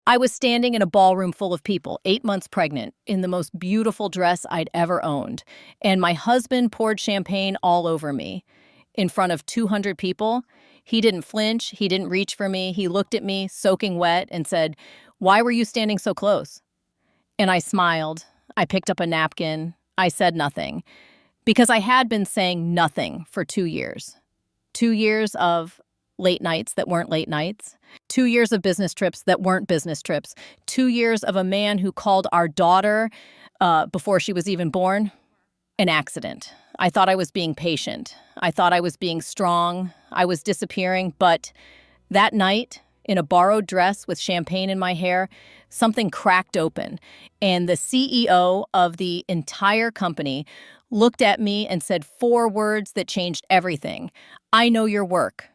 I was standing in a ballroom full of people, 8 months pregnant, in the most beautiful dress I'd ever owned, and my husband poured champagne all over me. In front of 200 people, he didn't flinch, he didn't reach for me, he looked at me, soaking wet, and said, "Why were you standing so close?" And I smiled. I picked up a napkin. I said nothing, because I had been saying nothing for 2 years. 2 years of late nights that weren't late nights, 2 years of business trips that weren't business trips, 2 years of a man who called our daughter before she was even born an accident. I thought I was being patient. I thought I was being strong. I was disappearing. But that night, in a borrowed dress with champagne in my hair, something cracked open. And the CEO of the entire company looked at me and said 4 words that changed everything. "I know your work."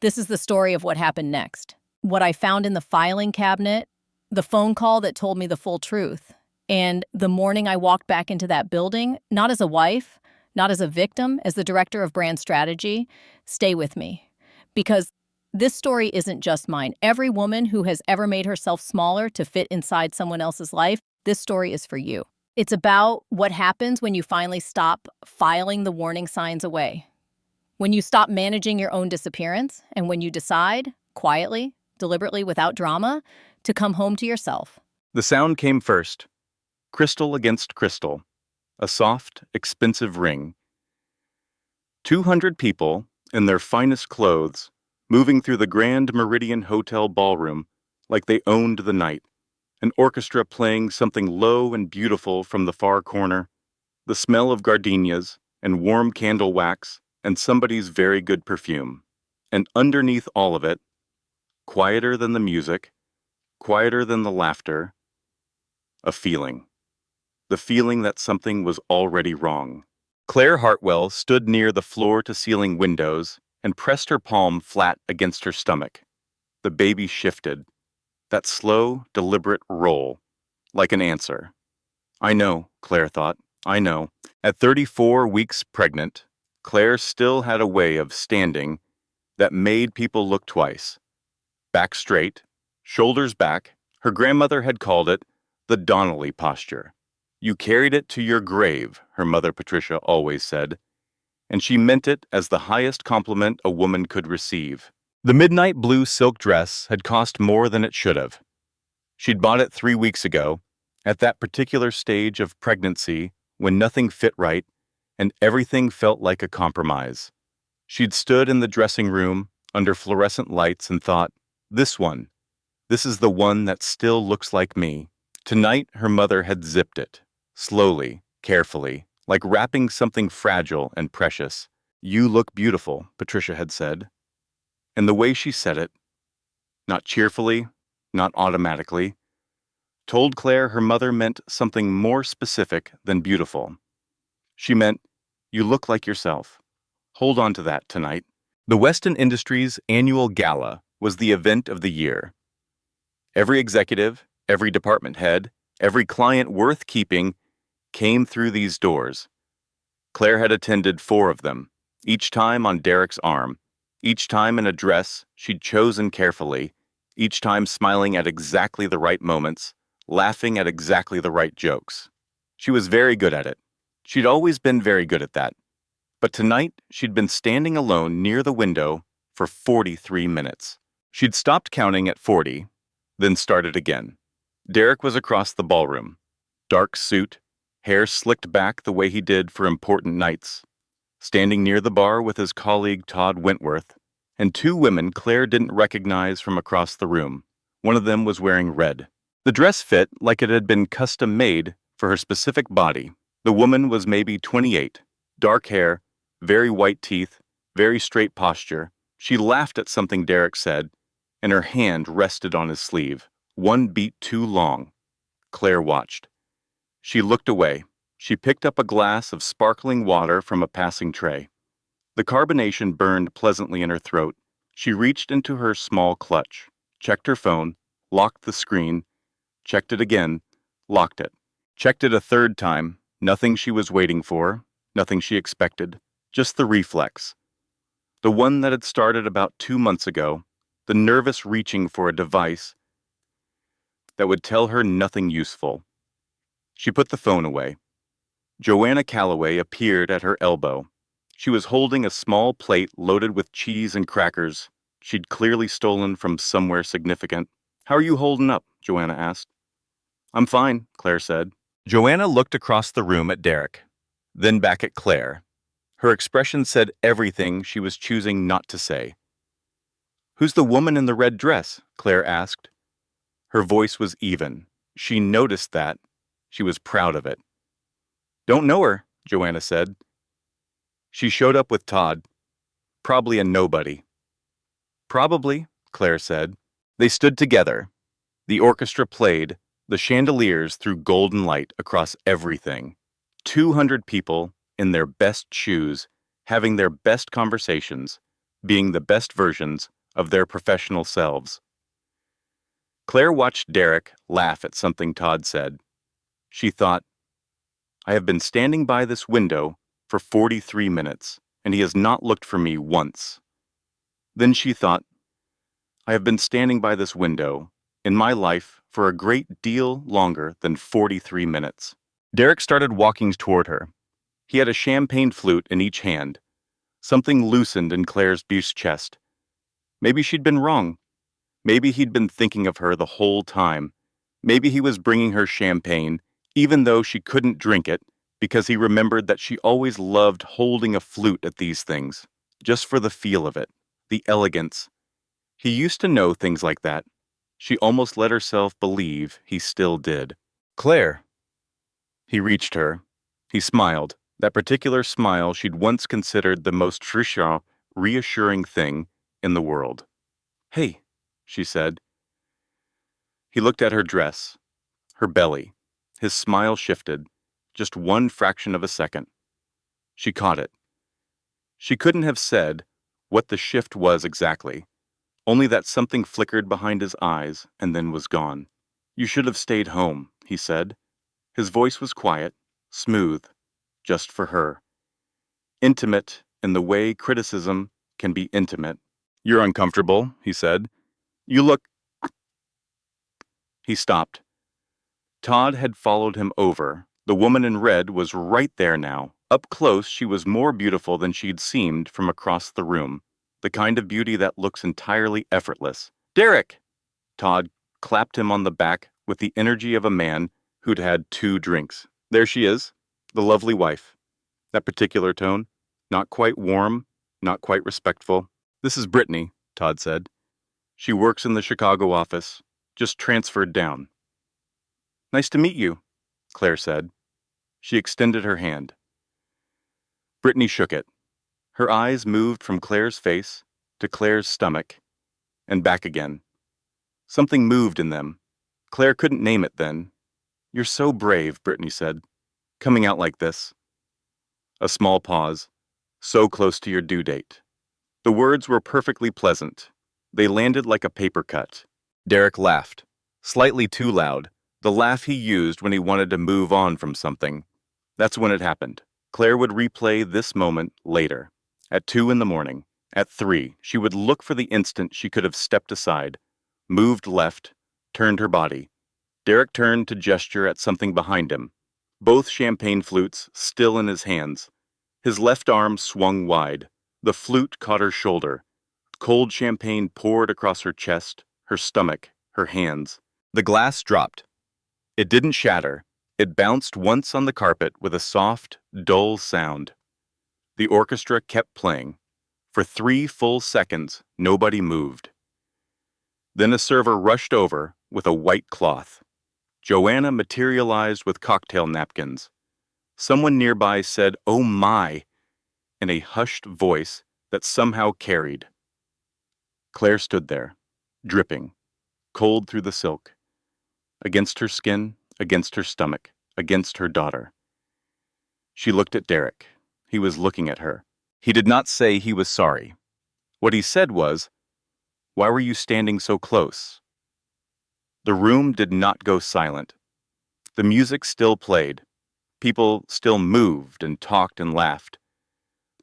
This is the story of what happened next. What I found in the filing cabinet, the phone call that told me the full truth. And the morning I walked back into that building, not as a wife, not as a victim, as the director of brand strategy, stay with me. Because this story isn't just mine. Every woman who has ever made herself smaller to fit inside someone else's life, this story is for you. It's about what happens when you finally stop filing the warning signs away. When you stop managing your own disappearance, and when you decide, quietly, deliberately, without drama, to come home to yourself. The sound came first. Crystal against crystal. A soft, expensive ring. 200 people, in their finest clothes, moving through the Grand Meridian Hotel ballroom like they owned the night. An orchestra playing something low and beautiful from the far corner. The smell of gardenias and warm candle wax and somebody's very good perfume. And underneath all of it, quieter than the music, quieter than the laughter, a feeling. The feeling that something was already wrong. Claire Hartwell stood near the floor-to-ceiling windows and pressed her palm flat against her stomach. The baby shifted. That slow, deliberate roll, like an answer. I know, Claire thought. I know. At 34 weeks pregnant, Claire still had a way of standing that made people look twice. Back straight, shoulders back, her grandmother had called it the Donnelly posture. You carried it to your grave, her mother Patricia always said, and she meant it as the highest compliment a woman could receive. The midnight blue silk dress had cost more than it should have. She'd bought it 3 weeks ago, at that particular stage of pregnancy when nothing fit right and everything felt like a compromise. She'd stood in the dressing room under fluorescent lights and thought, this is the one that still looks like me. Tonight, her mother had zipped it, slowly, carefully, like wrapping something fragile and precious. You look beautiful, Patricia had said. And the way she said it, not cheerfully, not automatically, told Claire her mother meant something more specific than beautiful. She meant, you look like yourself. Hold on to that tonight. The Weston Industries annual gala was the event of the year. Every executive, every department head, every client worth keeping came through these doors. Claire had attended 4 of them, each time on Derek's arm, each time in a dress she'd chosen carefully, each time smiling at exactly the right moments, laughing at exactly the right jokes. She was very good at it. She'd always been very good at that. But tonight, she'd been standing alone near the window for 43 minutes. She'd stopped counting at 40, then started again. Derek was across the ballroom. Dark suit, hair slicked back the way he did for important nights. Standing near the bar with his colleague Todd Wentworth, and 2 women Claire didn't recognize from across the room. One of them was wearing red. The dress fit like it had been custom made for her specific body. The woman was maybe 28, dark hair, very white teeth, very straight posture. She laughed at something Derek said, and her hand rested on his sleeve. 1 beat too long. Claire watched. She looked away. She picked up a glass of sparkling water from a passing tray. The carbonation burned pleasantly in her throat. She reached into her small clutch, checked her phone, locked the screen, checked it again, locked it. Checked it a 3rd time. Nothing she was waiting for, nothing she expected, just the reflex. The one that had started about 2 months ago, the nervous reaching for a device that would tell her nothing useful. She put the phone away. Joanna Calloway appeared at her elbow. She was holding a small plate loaded with cheese and crackers she'd clearly stolen from somewhere significant. "How are you holding up?" Joanna asked. "I'm fine," Claire said. Joanna looked across the room at Derek, then back at Claire. Her expression said everything she was choosing not to say. "Who's the woman in the red dress?" Claire asked. Her voice was even. She noticed that. She was proud of it. "Don't know her," Joanna said. "She showed up with Todd. Probably a nobody." "Probably," Claire said. They stood together. The orchestra played. The chandeliers threw golden light across everything. 200 people in their best shoes, having their best conversations, being the best versions of their professional selves. Claire watched Derek laugh at something Todd said. She thought, "I have been standing by this window for 43 minutes, and he has not looked for me once." Then she thought, "I have been standing by this window in my life for a great deal longer than 43 minutes. Derek started walking toward her. He had a champagne flute in each hand. Something loosened in Claire's Buste's chest. Maybe she'd been wrong. Maybe he'd been thinking of her the whole time. Maybe he was bringing her champagne, even though she couldn't drink it, because he remembered that she always loved holding a flute at these things, just for the feel of it, the elegance. He used to know things like that. She almost let herself believe he still did. "Claire." He reached her. He smiled, that particular smile she'd once considered the most trichant, reassuring thing in the world. "Hey," she said. He looked at her dress, her belly. His smile shifted, just one fraction of a second. She caught it. She couldn't have said what the shift was exactly, only that something flickered behind his eyes and then was gone. "You should have stayed home," he said. His voice was quiet, smooth, just for her. Intimate in the way criticism can be intimate. "You're uncomfortable," he said. "You look—" He stopped. Todd had followed him over. The woman in red was right there now. Up close, she was more beautiful than she'd seemed from across the room. The kind of beauty that looks entirely effortless. "Derek!" Todd clapped him on the back with the energy of a man who'd had 2 drinks. "There she is, the lovely wife." That particular tone, not quite warm, not quite respectful. "This is Brittany," Todd said. "She works in the Chicago office, just transferred down." "Nice to meet you," Claire said. She extended her hand. Brittany shook it. Her eyes moved from Claire's face to Claire's stomach and back again. Something moved in them. Claire couldn't name it then. "You're so brave," Brittany said, "coming out like this." A small pause. "So close to your due date." The words were perfectly pleasant. They landed like a paper cut. Derek laughed, slightly too loud, the laugh he used when he wanted to move on from something. That's when it happened. Claire would replay this moment later. At 2 in the morning. At 3, she would look for the instant she could have stepped aside, moved left, turned her body. Derek turned to gesture at something behind him. Both champagne flutes still in his hands. His left arm swung wide. The flute caught her shoulder. Cold champagne poured across her chest, her stomach, her hands. The glass dropped. It didn't shatter. It bounced once on the carpet with a soft, dull sound. The orchestra kept playing. For 3 full seconds, nobody moved. Then a server rushed over with a white cloth. Joanna materialized with cocktail napkins. Someone nearby said, "Oh my," in a hushed voice that somehow carried. Claire stood there, dripping, cold through the silk, against her skin, against her stomach, against her daughter. She looked at Derek. He was looking at her. He did not say he was sorry. What he said was, "Why were you standing so close?" The room did not go silent. The music still played. People still moved and talked and laughed.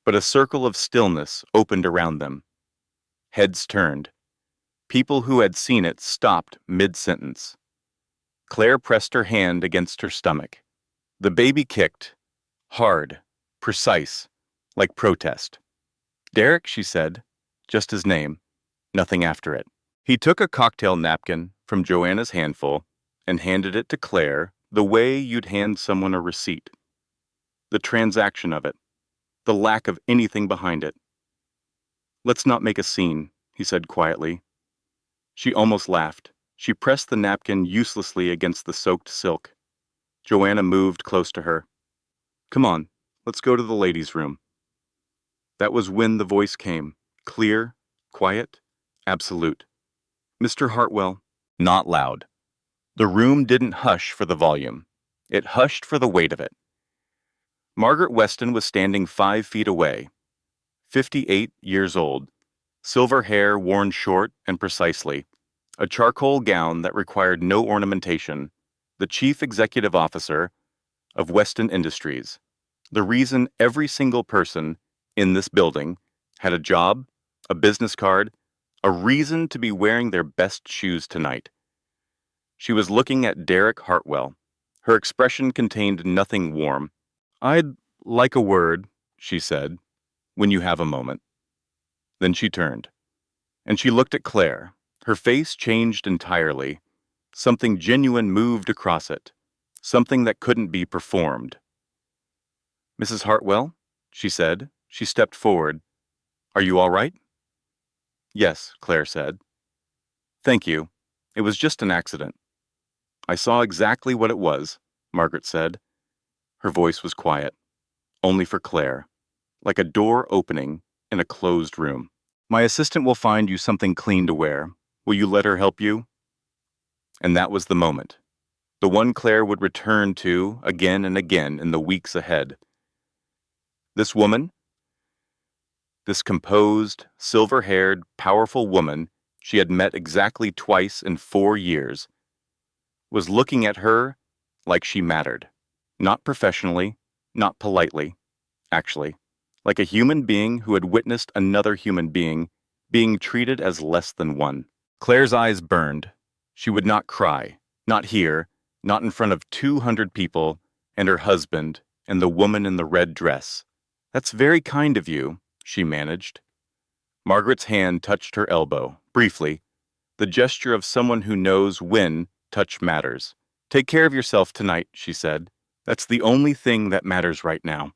But a circle of stillness opened around them. Heads turned. People who had seen it stopped mid-sentence. Claire pressed her hand against her stomach. The baby kicked. Hard. Precise. Like protest. Derek, she said. Just his name. Nothing after it. He took a cocktail napkin from Joanna's handful and handed it to Claire the way you'd hand someone a receipt. The transaction of it. The lack of anything behind it. Let's not make a scene, he said quietly. She almost laughed. She pressed the napkin uselessly against the soaked silk. Joanna moved close to her. Come on, let's go to the ladies' room. That was when the voice came, clear, quiet, absolute. Mr. Hartwell. Not loud. The room didn't hush for the volume. It hushed for the weight of it. Margaret Weston was standing 5 feet away, 58 years old, silver hair worn short and precisely, a charcoal gown that required no ornamentation, the chief executive officer of Weston Industries, the reason every single person in this building had a job, a business card, a reason to be wearing their best shoes tonight. She was looking at Derek Hartwell. Her expression contained nothing warm. I'd like a word, she said, when you have a moment. Then she turned, and she looked at Claire. Her face changed entirely. Something genuine moved across it, something that couldn't be performed. Mrs. Hartwell, she said. She stepped forward. Are you all right? Yes, Claire said. Thank you. It was just an accident. I saw exactly what it was, Margaret said. Her voice was quiet, only for Claire, like a door opening in a closed room. My assistant will find you something clean to wear. Will you let her help you? And that was the moment. The one Claire would return to again and again in the weeks ahead. This woman, this composed, silver-haired, powerful woman she had met exactly twice in 4 years, was looking at her like she mattered. Not professionally, not politely, actually, like a human being who had witnessed another human being being treated as less than one. Claire's eyes burned. She would not cry, not here, not in front of 200 people and her husband and the woman in the red dress. That's very kind of you, she managed. Margaret's hand touched her elbow, briefly, the gesture of someone who knows when touch matters. Take care of yourself tonight, she said. That's the only thing that matters right now.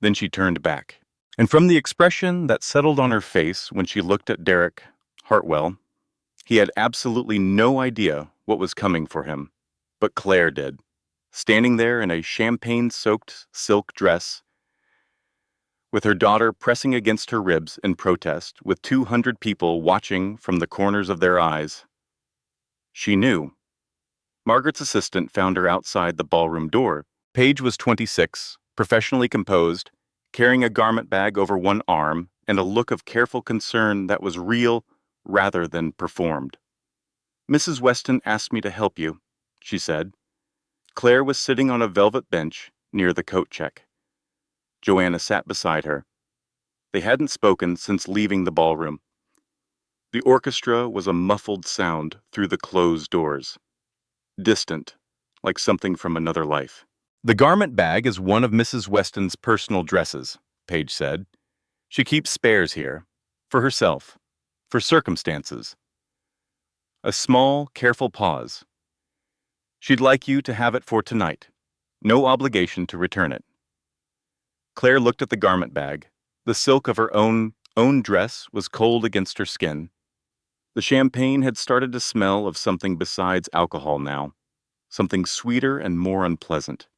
Then she turned back. And from the expression that settled on her face when she looked at Derek Hartwell, he had absolutely no idea what was coming for him. But Claire did, standing there in a champagne-soaked silk dress, with her daughter pressing against her ribs in protest, with 200 people watching from the corners of their eyes. She knew. Margaret's assistant found her outside the ballroom door. Paige was 26, professionally composed, carrying a garment bag over one arm and a look of careful concern that was real rather than performed. Mrs. Weston asked me to help you, she said. Claire was sitting on a velvet bench near the coat check. Joanna sat beside her. They hadn't spoken since leaving the ballroom. The orchestra was a muffled sound through the closed doors. Distant, like something from another life. The garment bag is one of Mrs. Weston's personal dresses, Paige said. She keeps spares here, for herself, for circumstances. A small, careful pause. She'd like you to have it for tonight. No obligation to return it. Claire looked at the garment bag. The silk of her own dress was cold against her skin. The champagne had started to smell of something besides alcohol now, something sweeter and more unpleasant.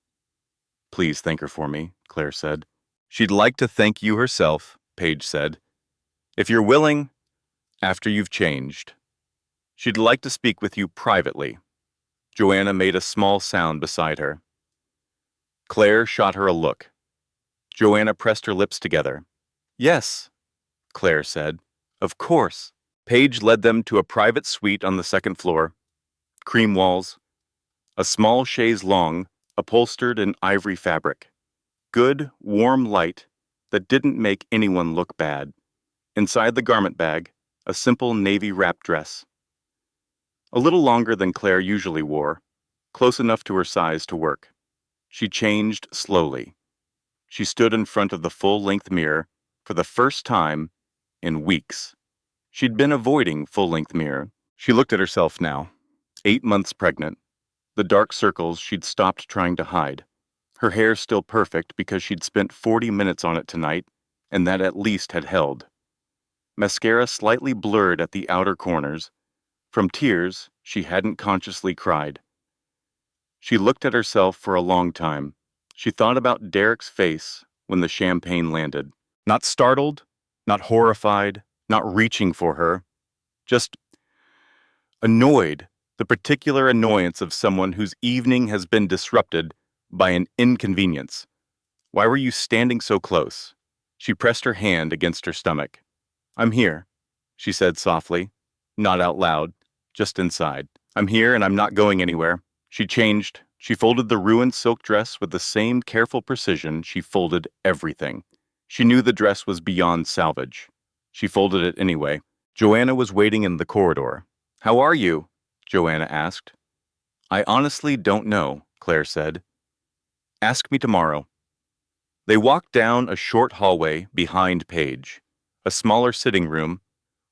Please thank her for me, Claire said. She'd like to thank you herself, Paige said. If you're willing, after you've changed. She'd like to speak with you privately. Joanna made a small sound beside her. Claire shot her a look. Joanna pressed her lips together. Yes, Claire said. Of course. Paige led them to a private suite on the second floor. Cream walls. A small chaise longue, upholstered in ivory fabric. Good, warm light that didn't make anyone look bad. Inside the garment bag, a simple navy wrap dress. A little longer than Claire usually wore, close enough to her size to work. She changed slowly. She stood in front of the full-length mirror for the first time in weeks. She'd been avoiding full-length mirror. She looked at herself now, 8 months pregnant. The dark circles she'd stopped trying to hide. Her hair still perfect because she'd spent 40 minutes on it tonight, and that at least had held. Mascara slightly blurred at the outer corners. From tears, she hadn't consciously cried. She looked at herself for a long time. She thought about Derek's face when the champagne landed. Not startled, not horrified, not reaching for her. Just annoyed, the particular annoyance of someone whose evening has been disrupted by an inconvenience. Why were you standing so close? She pressed her hand against her stomach. I'm here, she said softly, not out loud, just inside. I'm here and I'm not going anywhere. She changed. She folded the ruined silk dress with the same careful precision she folded everything. She knew the dress was beyond salvage. She folded it anyway. Joanna was waiting in the corridor. How are you? Joanna asked. I honestly don't know, Claire said. Ask me tomorrow. They walked down a short hallway behind Paige. A smaller sitting room,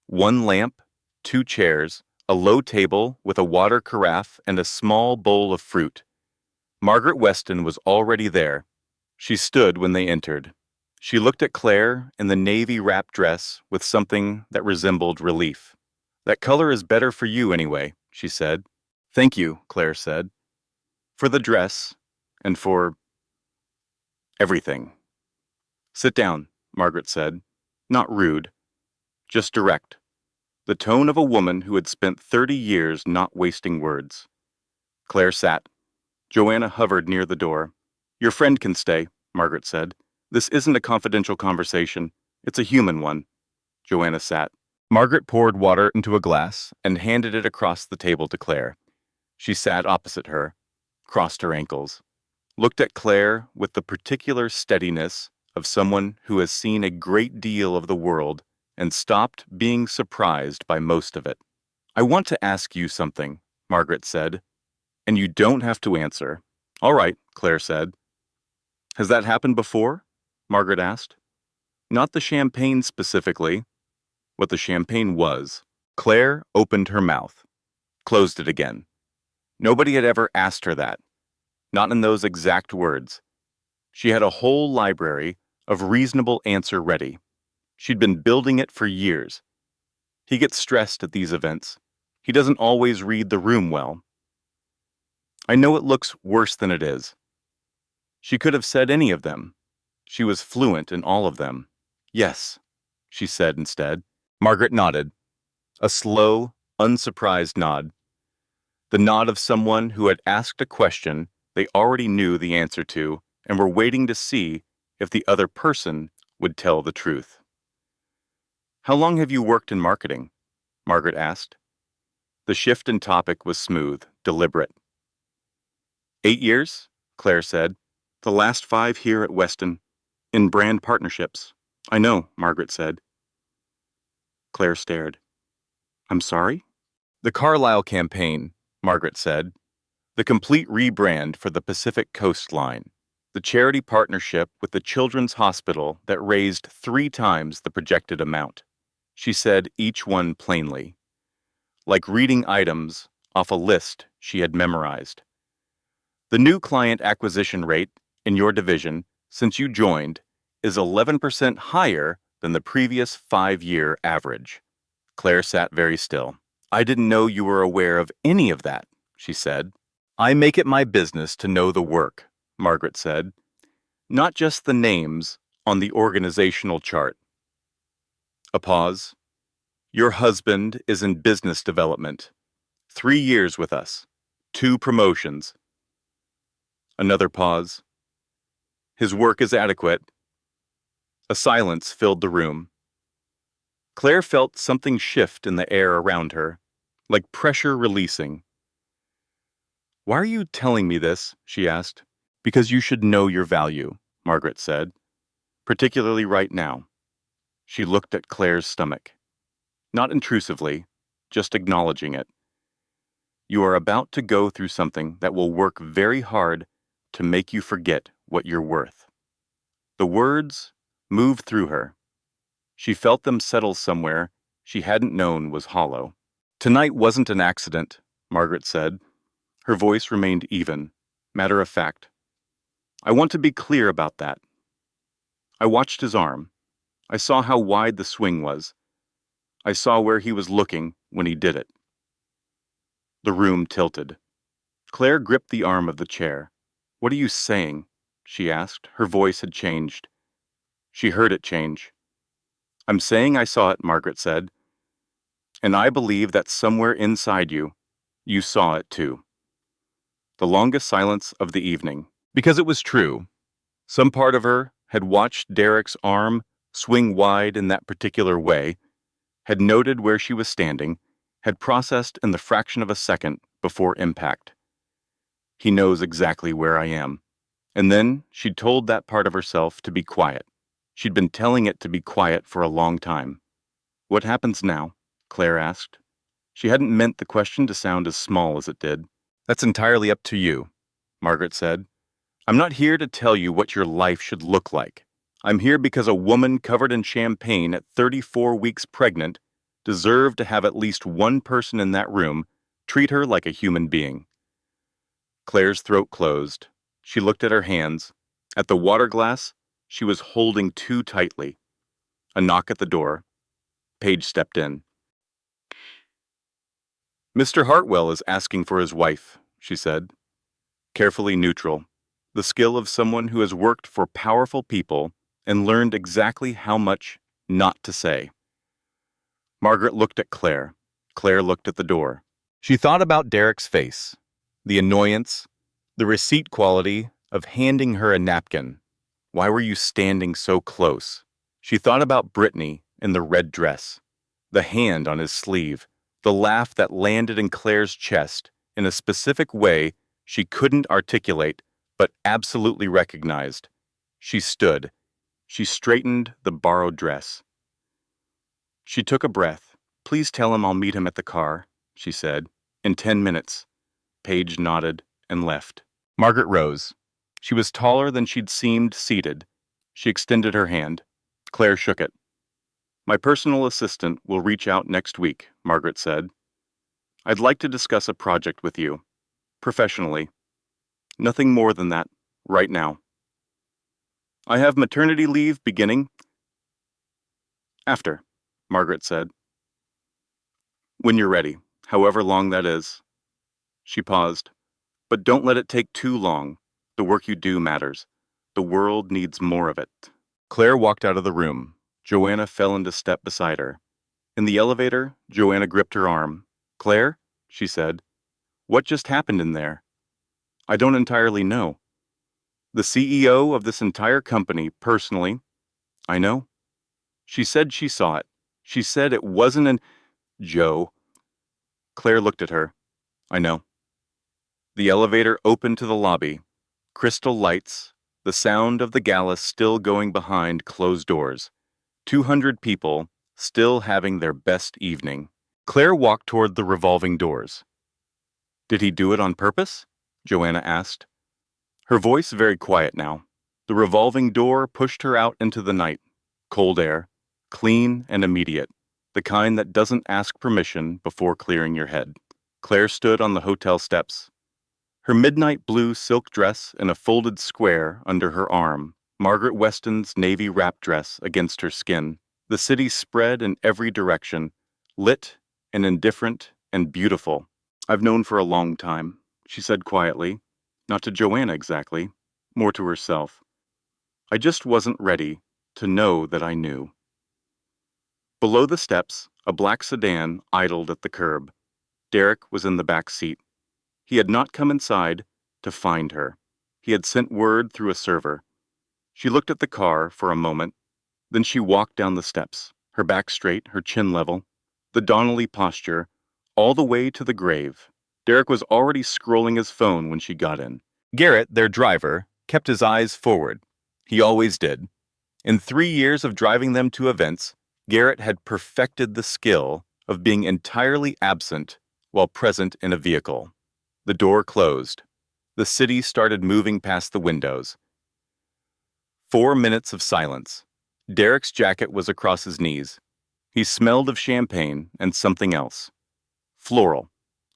one lamp, 2 chairs, a low table with a water carafe and a small bowl of fruit. Margaret Weston was already there. She stood when they entered. She looked at Claire in the navy wrap dress with something that resembled relief. That color is better for you anyway, she said. Thank you, Claire said. For the dress and for everything. Sit down, Margaret said. Not rude, just direct. The tone of a woman who had spent 30 years not wasting words. Claire sat. Joanna hovered near the door. Your friend can stay, Margaret said. This isn't a confidential conversation. It's a human one. Joanna sat. Margaret poured water into a glass and handed it across the table to Claire. She sat opposite her, crossed her ankles, looked at Claire with the particular steadiness of someone who has seen a great deal of the world and stopped being surprised by most of it. I want to ask you something, Margaret said, and you don't have to answer. All right, Claire said. Has that happened before? Margaret asked. Not the champagne specifically. What the champagne was. Claire opened her mouth, closed it again. Nobody had ever asked her that. Not in those exact words. She had a whole library of reasonable answer ready. She'd been building it for years. He gets stressed at these events. He doesn't always read the room well. I know it looks worse than it is. She could have said any of them. She was fluent in all of them. Yes, she said instead. Margaret nodded. A slow, unsurprised nod. The nod of someone who had asked a question they already knew the answer to and were waiting to see if the other person would tell the truth. How long have you worked in marketing? Margaret asked. The shift in topic was smooth, deliberate. 8 years, Claire said. The last 5 here at Weston, in brand partnerships. I know, Margaret said. Claire stared. I'm sorry? The Carlisle campaign, Margaret said. The complete rebrand for the Pacific Coast Line. The charity partnership with the Children's Hospital that raised 3 times the projected amount. She said each one plainly, like reading items off a list she had memorized. The new client acquisition rate in your division since you joined is 11% higher than the previous 5-year average. Claire sat very still. I didn't know you were aware of any of that, she said. I make it my business to know the work, Margaret said, not just the names on the organizational chart. A pause. Your husband is in business development. 3 years with us. 2 promotions. Another pause. His work is adequate. A silence filled the room. Claire felt something shift in the air around her, like pressure releasing. Why are you telling me this? She asked. Because you should know your value, Margaret said, particularly right now. She looked at Claire's stomach. Not intrusively, just acknowledging it. You are about to go through something that will work very hard to make you forget what you're worth. The words moved through her. She felt them settle somewhere she hadn't known was hollow. Tonight wasn't an accident, Margaret said. Her voice remained even, matter of fact. I want to be clear about that. I watched his arm. I saw how wide the swing was. I saw where he was looking when he did it. The room tilted. Claire gripped the arm of the chair. What are you saying? She asked. Her voice had changed. She heard it change. I'm saying I saw it, Margaret said. And I believe that somewhere inside you, you saw it too. The longest silence of the evening. Because it was true. Some part of her had watched Derek's arm swing wide in that particular way, had noted where she was standing, had processed in the fraction of a second before impact. He knows exactly where I am. And then she'd told that part of herself to be quiet. She'd been telling it to be quiet for a long time. What happens now? Claire asked. She hadn't meant the question to sound as small as it did. That's entirely up to you, Margaret said. I'm not here to tell you what your life should look like. I'm here because a woman covered in champagne at 34 weeks pregnant deserved to have at least one person in that room treat her like a human being. Claire's throat closed. She looked at her hands. At the water glass, she was holding too tightly. A knock at the door. Paige stepped in. Mr. Hartwell is asking for his wife, she said. Carefully neutral. The skill of someone who has worked for powerful people and learned exactly how much not to say. Margaret looked at Claire. Claire looked at the door. She thought about Derek's face, the annoyance, the receipt quality of handing her a napkin. Why were you standing so close? She thought about Brittany in the red dress, the hand on his sleeve, the laugh that landed in Claire's chest in a specific way she couldn't articulate but absolutely recognized. She stood. She straightened the borrowed dress. She took a breath. Please tell him I'll meet him at the car, she said. In 10 minutes. Paige nodded and left. Margaret rose. She was taller than she'd seemed seated. She extended her hand. Claire shook it. My personal assistant will reach out next week, Margaret said. I'd like to discuss a project with you. Professionally. Nothing more than that, right now. I have maternity leave beginning after, Margaret said. When you're ready, however long that is. She paused. But don't let it take too long. The work you do matters. The world needs more of it. Claire walked out of the room. Joanna fell into step beside her. In the elevator, Joanna gripped her arm. Claire, she said, what just happened in there? I don't entirely know. The CEO of this entire company, personally. I know. She said she saw it. She said it wasn't an... Joe. Claire looked at her. I know. The elevator opened to the lobby. Crystal lights, the sound of the Gala still going behind closed doors. 200 people still having their best evening. Claire walked toward the revolving doors. Did he do it on purpose? Joanna asked. Her voice very quiet now. The revolving door pushed her out into the night. Cold air, clean and immediate, the kind that doesn't ask permission before clearing your head. Claire stood on the hotel steps. Her midnight blue silk dress in a folded square under her arm, Margaret Weston's navy wrap dress against her skin. The city spread in every direction, lit and indifferent and beautiful. I've known for a long time, she said quietly, not to Joanna exactly, more to herself. I just wasn't ready to know that I knew. Below the steps, a black sedan idled at the curb. Derek was in the back seat. He had not come inside to find her. He had sent word through a server. She looked at the car for a moment. Then she walked down the steps, her back straight, her chin level, the Donnelly posture, all the way to the grave. Derek was already scrolling his phone when she got in. Garrett, their driver, kept his eyes forward. He always did. In 3 years of driving them to events, Garrett had perfected the skill of being entirely absent while present in a vehicle. The door closed. The city started moving past the windows. 4 minutes of silence. Derek's jacket was across his knees. He smelled of champagne and something else. Floral.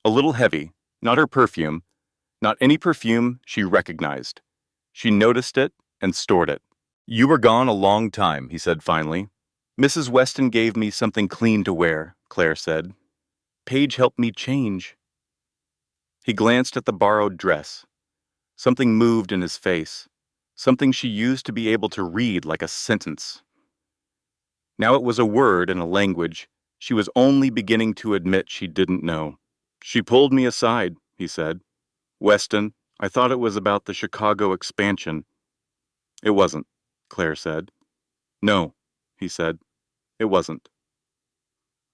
A little heavy, not her perfume, not any perfume she recognized. She noticed it and stored it. "You were gone a long time," he said finally. "Mrs. Weston gave me something clean to wear," Claire said. "Paige helped me change." He glanced at the borrowed dress. Something moved in his face, something she used to be able to read like a sentence. Now it was a word in a language she was only beginning to admit she didn't know. "She pulled me aside," he said. "Weston, I thought it was about the Chicago expansion." "It wasn't," Claire said. "No," he said. "It wasn't."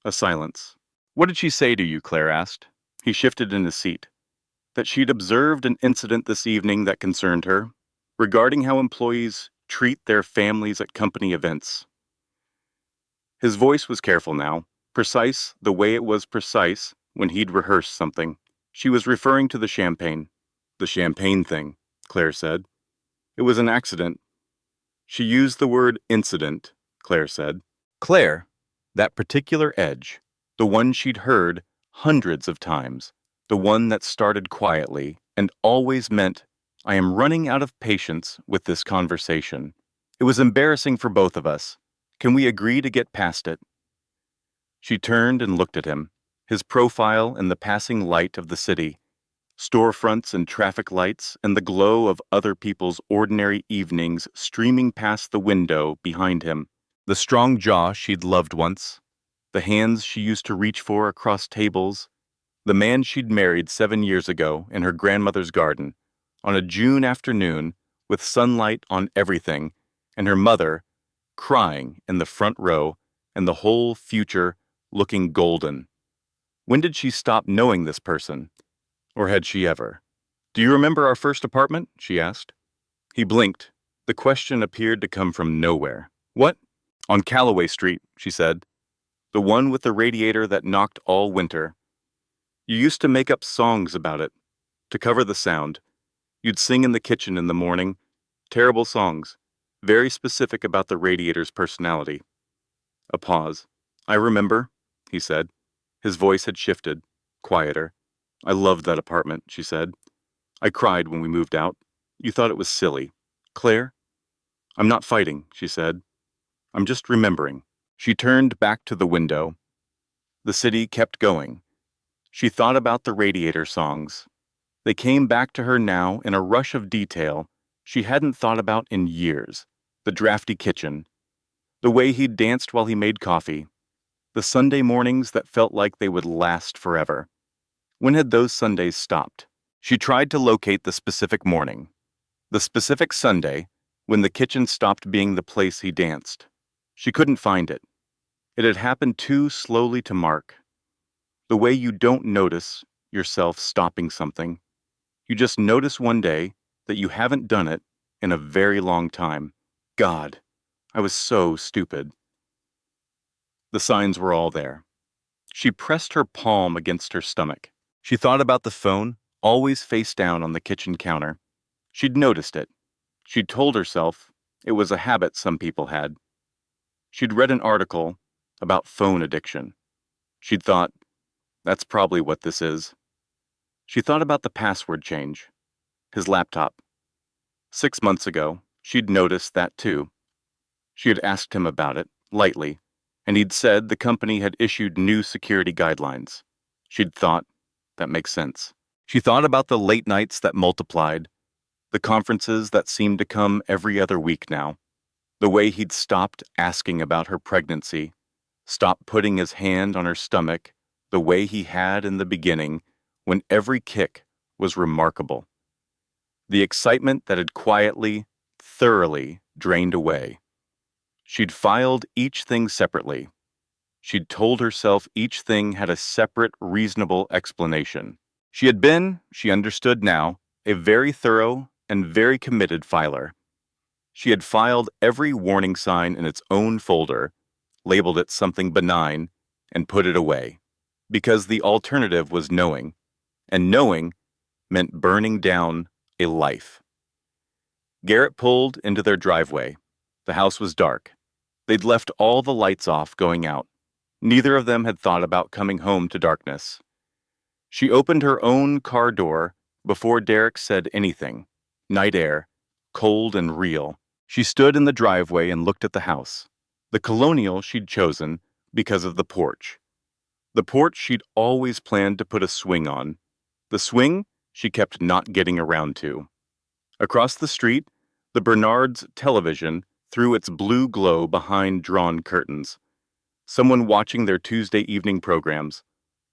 A silence. "What did she say to you?" Claire asked. He shifted in his seat. That she'd observed an incident this evening that concerned her, regarding how employees treat their families at company events. His voice was careful now, precise the way it was precise when he'd rehearsed something. She was referring to the champagne. "The champagne thing," Claire said. "It was an accident." She used the word incident, Claire said. Claire, that particular edge, the one she'd heard hundreds of times, the one that started quietly and always meant, "I am running out of patience with this conversation. It was embarrassing for both of us. Can we agree to get past it?" She turned and looked at him, his profile in the passing light of the city, storefronts and traffic lights and the glow of other people's ordinary evenings streaming past the window behind him. The strong jaw she'd loved once, the hands she used to reach for across tables, the man she'd married 7 years ago in her grandmother's garden, on a June afternoon with sunlight on everything, and her mother crying in the front row, and the whole future looking golden. When did she stop knowing this person? Or had she ever? "Do you remember our first apartment?" she asked. He blinked. The question appeared to come from nowhere. "What?" "On Calloway Street," she said. "The one with the radiator that knocked all winter. You used to make up songs about it, to cover the sound. You'd sing in the kitchen in the morning. Terrible songs, very specific about the radiator's personality." A pause. "I remember," he said. His voice had shifted, quieter. "I loved that apartment," she said. "I cried when we moved out. You thought it was silly. Claire?" "I'm not fighting," she said. "I'm just remembering." She turned back to the window. The city kept going. She thought about the radiator songs. They came back to her now in a rush of detail she hadn't thought about in years. The drafty kitchen, the way he'd danced while he made coffee, the Sunday mornings that felt like they would last forever. When had those Sundays stopped? She tried to locate the specific morning, the specific Sunday, when the kitchen stopped being the place he danced. She couldn't find it. It had happened too slowly to mark. The way you don't notice yourself stopping something. You just notice one day that you haven't done it in a very long time. God, I was so stupid. The signs were all there. She pressed her palm against her stomach. She thought about the phone, always face down on the kitchen counter. She'd noticed it. She'd told herself it was a habit some people had. She'd read an article about phone addiction. She'd thought, that's probably what this is. She thought about the password change. His laptop. 6 months ago, she'd noticed that too. She had asked him about it, lightly, and he'd said the company had issued new security guidelines. She'd thought, that makes sense. She thought about the late nights that multiplied, the conferences that seemed to come every other week now, the way he'd stopped asking about her pregnancy, stopped putting his hand on her stomach, the way he had in the beginning, when every kick was remarkable. The excitement that had quietly, thoroughly drained away. She'd filed each thing separately. She'd told herself each thing had a separate, reasonable explanation. She had been, she understood now, a very thorough and very committed filer. She had filed every warning sign in its own folder, labeled it something benign, and put it away. because the alternative was knowing, and knowing meant burning down a life. Garrett pulled into their driveway. The house was dark. They'd left all the lights off going out. Neither of them had thought about coming home to darkness. She opened her own car door before Derek said anything. Night air, cold and real. She stood in the driveway and looked at the house. The colonial she'd chosen because of the porch. The porch she'd always planned to put a swing on. The swing she kept not getting around to. Across the street, the Bernard's television threw its blue glow behind drawn curtains. Someone watching their Tuesday evening programs.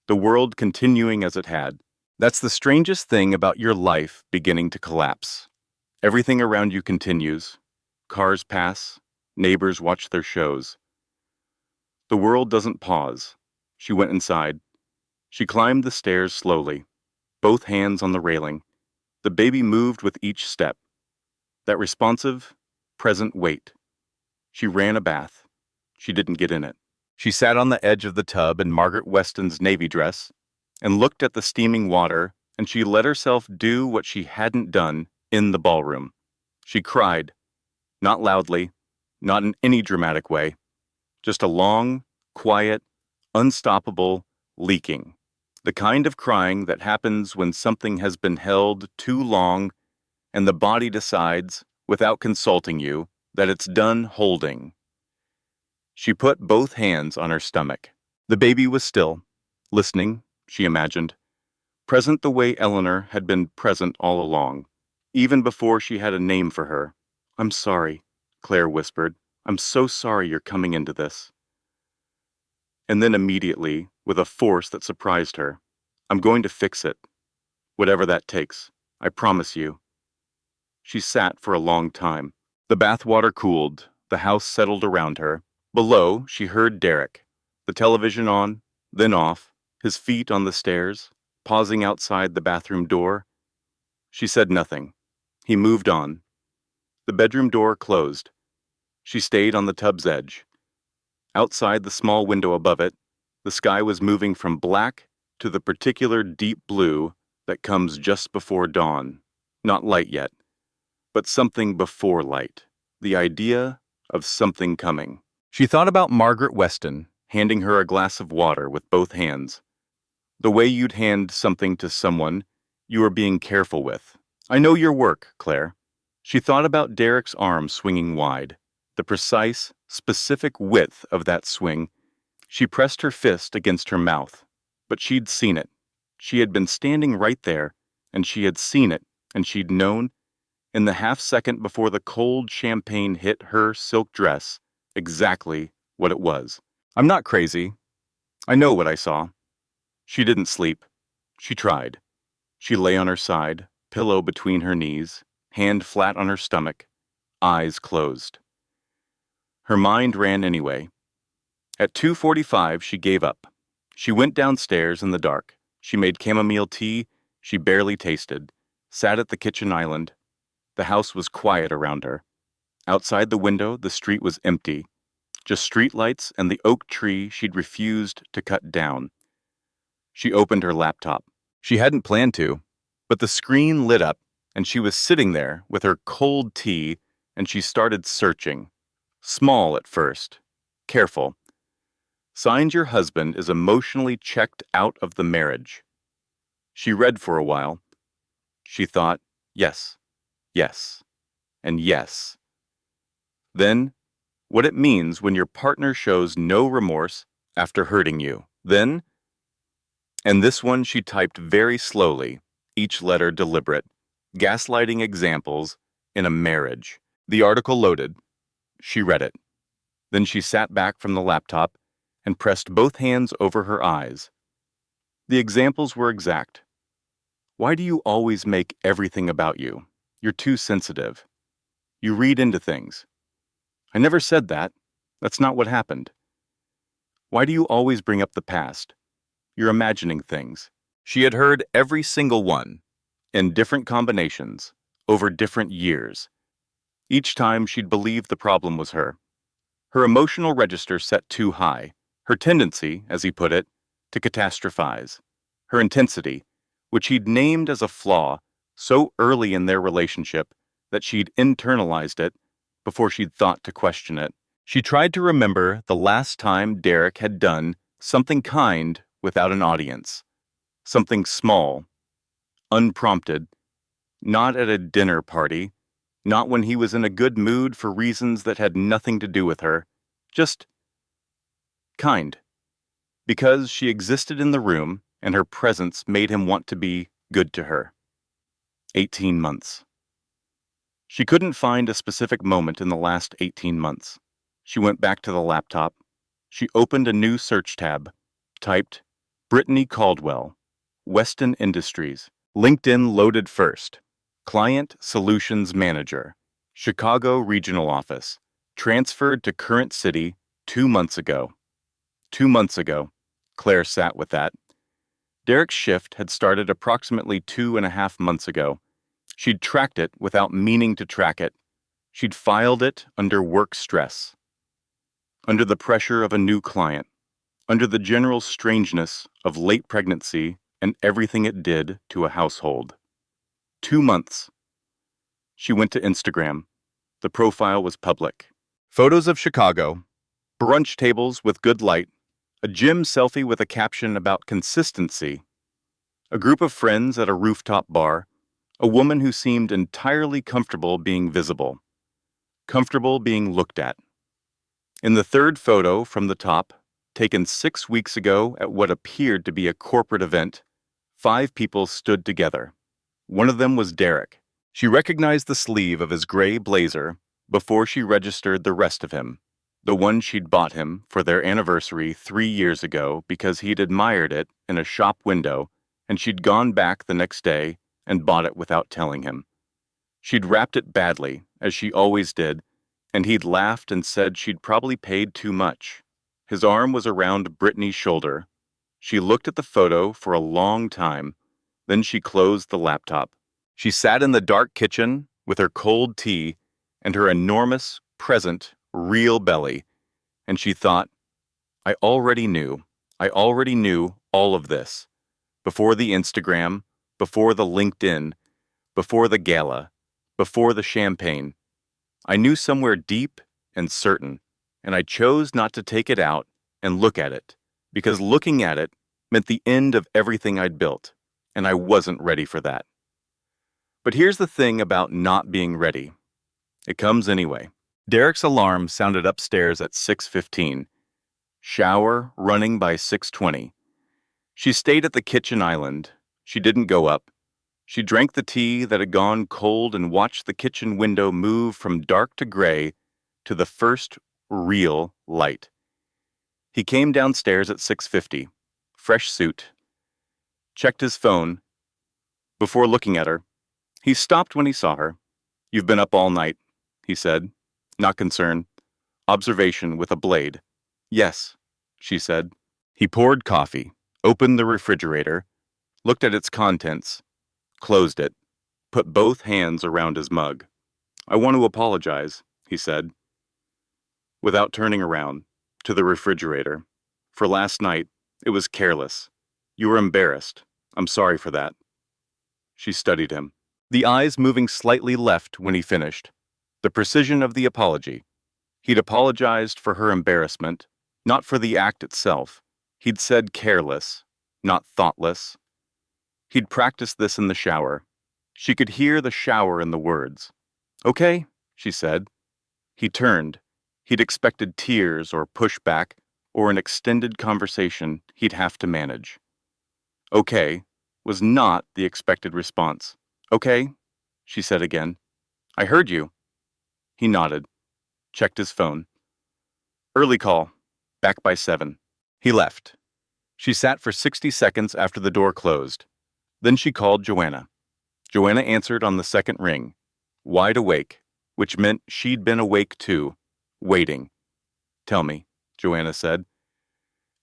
The world continuing as it had. That's the strangest thing about your life beginning to collapse. Everything around you continues. Cars pass. Neighbors watch their shows. The world doesn't pause. She went inside. She climbed the stairs slowly, both hands on the railing. The baby moved with each step. That responsive, present weight. She ran a bath. She didn't get in it. She sat on the edge of the tub in Margaret Weston's navy dress and looked at the steaming water, and she let herself do what she hadn't done in the ballroom. She cried, not loudly, not in any dramatic way, just a long, quiet, unstoppable leaking. The kind of crying that happens when something has been held too long and the body decides, without consulting you, that it's done holding. She put both hands on her stomach. The baby was still, listening, she imagined, present the way Eleanor had been present all along, even before she had a name for her. "I'm sorry," Claire whispered. "I'm so sorry you're coming into this." And then immediately, with a force that surprised her, "I'm going to fix it, whatever that takes. I promise you." She sat for a long time. The bathwater cooled, the house settled around her. Below, she heard Derek, the television on, then off, his feet on the stairs, pausing outside the bathroom door. She said nothing. He moved on. The bedroom door closed. She stayed on the tub's edge. Outside the small window above it, the sky was moving from black to the particular deep blue that comes just before dawn. Not light yet, but something before light. The idea of something coming. She thought about Margaret Weston handing her a glass of water with both hands. The way you'd hand something to someone you were being careful with. "I know your work, Claire." She thought about Derek's arm swinging wide, the precise, specific width of that swing. She pressed her fist against her mouth, but she'd seen it. She had been standing right there, and she had seen it, and she'd known, in the half-second before the cold champagne hit her silk dress, exactly what it was. "I'm not crazy. I know what I saw." She didn't sleep. She tried. She lay on her side, pillow between her knees, hand flat on her stomach, eyes closed. Her mind ran anyway. At 2:45, she gave up. She went downstairs in the dark. She made chamomile tea she barely tasted, sat at the kitchen island. The house was quiet around her. Outside the window, the street was empty. Just streetlights and the oak tree she'd refused to cut down. She opened her laptop. She hadn't planned to, but the screen lit up, and she was sitting there with her cold tea, and she started searching. Small at first. Careful. Signs your husband is emotionally checked out of the marriage. She read for a while. She thought, yes, yes, and yes. Then, what it means when your partner shows no remorse after hurting you. Then, and this one she typed very slowly, each letter deliberate, gaslighting examples in a marriage. The article loaded. She read it. Then she sat back from the laptop and pressed both hands over her eyes. The examples were exact. "Why do you always make everything about you? You're too sensitive. You read into things." "I never said that. That's not what happened." "Why do you always bring up the past? You're imagining things." She had heard every single one, in different combinations, over different years. Each time she'd believed the problem was her. Her emotional register set too high. Her tendency, as he put it, to catastrophize. Her intensity, which he'd named as a flaw so early in their relationship that she'd internalized it before she'd thought to question it. She tried to remember the last time Derek had done something kind without an audience, something small, unprompted, not at a dinner party, not when he was in a good mood for reasons that had nothing to do with her, just kind. Because she existed in the room and her presence made him want to be good to her. 18 months. She couldn't find a specific moment in the last 18 months. She went back to the laptop. She opened a new search tab, typed Brittany Caldwell, Weston Industries. LinkedIn loaded first. Client Solutions Manager, Chicago Regional Office, transferred to current city 2 months ago. 2 months ago. Claire sat with that. Derek's shift had started approximately 2.5 months ago. She'd tracked it without meaning to track it. She'd filed it under work stress, under the pressure of a new client, under the general strangeness of late pregnancy and everything it did to a household. 2 months. She went to Instagram. The profile was public. Photos of Chicago, brunch tables with good light, a gym selfie with a caption about consistency, a group of friends at a rooftop bar, a woman who seemed entirely comfortable being visible, comfortable being looked at. In the third photo from the top, taken 6 weeks ago at what appeared to be a corporate event, 5 people stood together. One of them was Derek. She recognized the sleeve of his gray blazer before she registered the rest of him, the one she'd bought him for their anniversary 3 years ago because he'd admired it in a shop window, and she'd gone back the next day and bought it without telling him. She'd wrapped it badly, as she always did, and he'd laughed and said she'd probably paid too much. His arm was around Brittany's shoulder. She looked at the photo for a long time, then she closed the laptop. She sat in the dark kitchen with her cold tea and her enormous, present, real belly, and she thought, I already knew all of this. Before the Instagram, before the LinkedIn, before the Gala, before the champagne. I knew somewhere deep and certain, and I chose not to take it out and look at it, because looking at it meant the end of everything I'd built, and I wasn't ready for that. But here's the thing about not being ready. It comes anyway. Derek's alarm sounded upstairs at 6:15. Shower running by 6:20. She stayed at the kitchen island. She didn't go up. She drank the tea that had gone cold and watched the kitchen window move from dark to gray to the first real light. He came downstairs at 6:50. Fresh suit. Checked his phone. Before looking at her, he stopped when he saw her. You've been up all night, he said. Not concern. Observation with a blade. Yes, she said. He poured coffee, opened the refrigerator, looked at its contents, closed it, put both hands around his mug. I want to apologize, he said, without turning around, to the refrigerator. For last night, it was careless. You were embarrassed. I'm sorry for that. She studied him, the eyes moving slightly left when he finished. The precision of the apology. He'd apologized for her embarrassment, not for the act itself. He'd said careless, not thoughtless. He'd practiced this in the shower. She could hear the shower in the words. Okay, she said. He turned. He'd expected tears or pushback or an extended conversation he'd have to manage. Okay was not the expected response. Okay, she said again. I heard you. He nodded, checked his phone. Early call, back by 7. He left. She sat for 60 seconds after the door closed. Then she called Joanna. Joanna answered on the second ring, wide awake, which meant she'd been awake too, waiting. Tell me, Joanna said.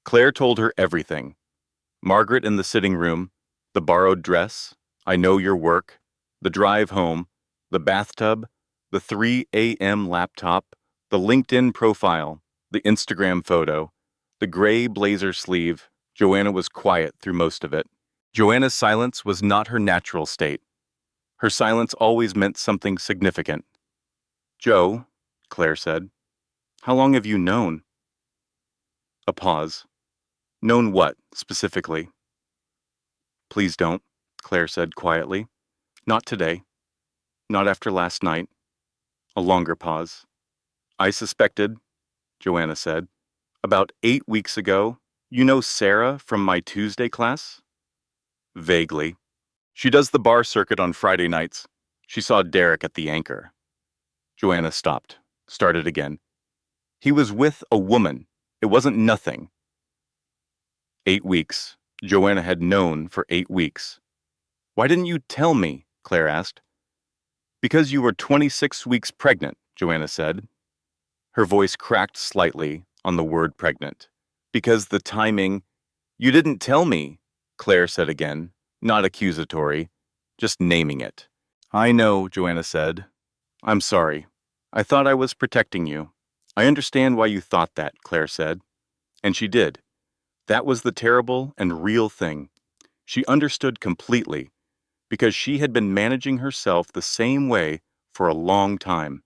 Claire told her everything. Margaret in the sitting room, the borrowed dress, I know your work, the drive home, the bathtub, the 3 a.m. laptop, the LinkedIn profile, the Instagram photo, the gray blazer sleeve, Joanna was quiet through most of it. Joanna's silence was not her natural state. Her silence always meant something significant. "Joe," Claire said, "how long have you known?" A pause. "Known what, specifically?" "Please don't," Claire said quietly. "Not today. Not after last night." A longer pause. "I suspected," Joanna said. "About 8 weeks ago, you know Sarah from my Tuesday class?" "Vaguely. She does the bar circuit on Friday nights. She saw Derek at the Anchor." Joanna stopped, started again. "He was with a woman. It wasn't nothing." 8 weeks. Joanna had known for 8 weeks. "Why didn't you tell me?" Claire asked. "Because you were 26 weeks pregnant," Joanna said. Her voice cracked slightly on the word pregnant. "Because the timing—" "You didn't tell me," Claire said again, not accusatory, just naming it. "I know," Joanna said. "I'm sorry. I thought I was protecting you." "I understand why you thought that," Claire said. And she did. That was the terrible and real thing. She understood completely, because she had been managing herself the same way for a long time.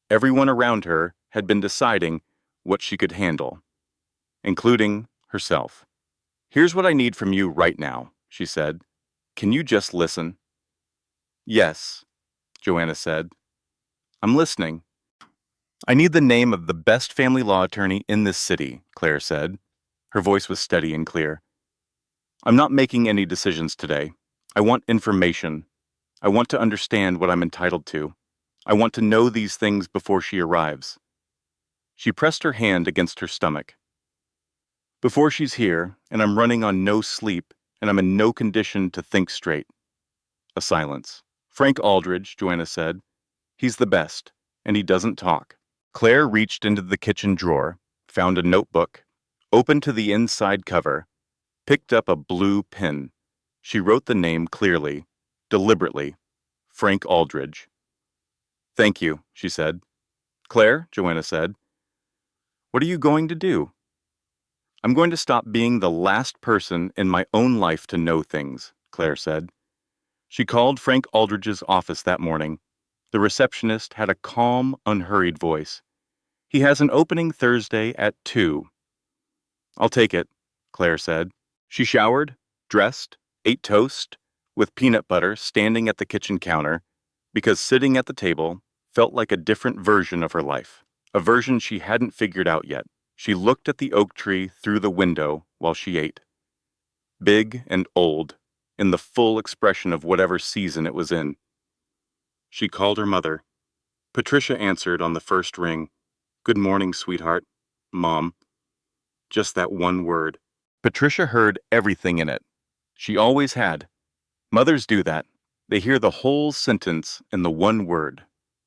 Everyone around her had been deciding what she could handle, including herself. "Here's what I need from you right now," she said. "Can you just listen?" "Yes," Joanna said. "I'm listening." "I need the name of the best family law attorney in this city," Claire said. Her voice was steady and clear. "I'm not making any decisions today. I want information. I want to understand what I'm entitled to. I want to know these things before she arrives." She pressed her hand against her stomach. "Before she's here, and I'm running on no sleep, and I'm in no condition to think straight." A silence. "Frank Aldridge," Joanna said. "He's the best, and he doesn't talk." Claire reached into the kitchen drawer, found a notebook, opened to the inside cover, picked up a blue pen. She wrote the name clearly, deliberately. Frank Aldridge. "Thank you," she said. "Claire," Joanna said, "what are you going to do?" "I'm going to stop being the last person in my own life to know things," Claire said. She called Frank Aldridge's office that morning. The receptionist had a calm, unhurried voice. "He has an opening Thursday at 2. "I'll take it," Claire said. She showered, dressed, ate toast, with peanut butter standing at the kitchen counter, because sitting at the table felt like a different version of her life, a version she hadn't figured out yet. She looked at the oak tree through the window while she ate. Big and old, in the full expression of whatever season it was in. She called her mother. Patricia answered on the first ring. "Good morning, sweetheart. Mom." Just that one word. Patricia heard everything in it. She always had. Mothers do that. They hear the whole sentence in the one word.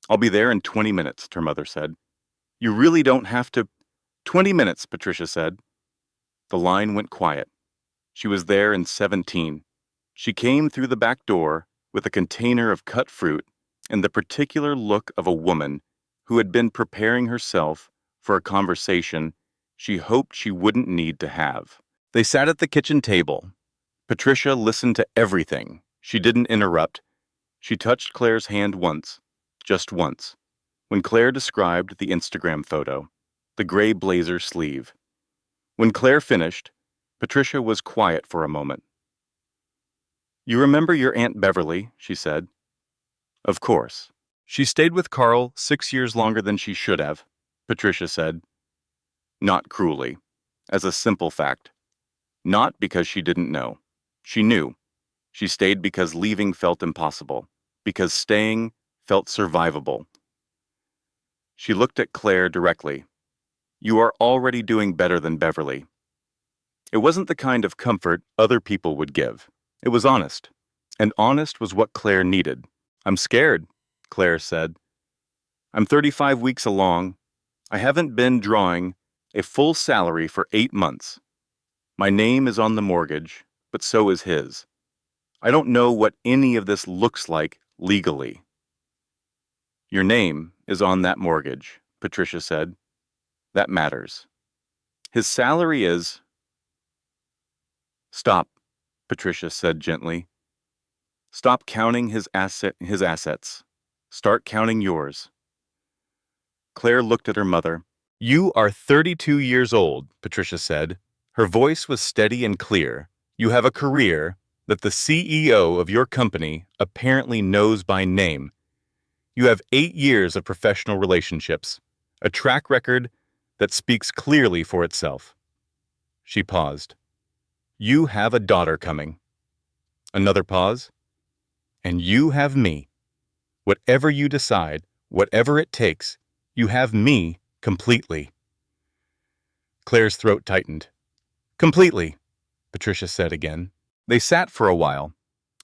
"I'll be there in 20 minutes, her mother said. "You really don't have to—" "20 minutes, Patricia said. The line went quiet. She was there in 17. She came through the back door with a container of cut fruit and the particular look of a woman who had been preparing herself for a conversation she hoped she wouldn't need to have. They sat at the kitchen table. Patricia listened to everything. She didn't interrupt. She touched Claire's hand once, just once, when Claire described the Instagram photo, the gray blazer sleeve. When Claire finished, Patricia was quiet for a moment. "You remember your Aunt Beverly," she said. "Of course. She stayed with Carl 6 years longer than she should have," Patricia said. Not cruelly, as a simple fact. Not because she didn't know. She knew. She stayed because leaving felt impossible, because staying felt survivable. She looked at Claire directly. "You are already doing better than Beverly." It wasn't the kind of comfort other people would give. It was honest. And honest was what Claire needed. "I'm scared," Claire said. "I'm 35 weeks along. I haven't been drawing a full salary for 8 months. My name is on the mortgage, but so is his. I don't know what any of this looks like legally." "Your name is on that mortgage," Patricia said. "That matters. His salary is—" Stop, Patricia said gently. Stop counting his assets. Start counting yours. Claire looked at her mother. You are 32 years old, Patricia said. Her voice was steady and clear. You have a career that the CEO of your company apparently knows by name. You have 8 years of professional relationships, a track record that speaks clearly for itself. She paused. You have a daughter coming. Another pause. And you have me. Whatever you decide, whatever it takes, you have me completely. Claire's throat tightened. Completely, Patricia said again. They sat for a while,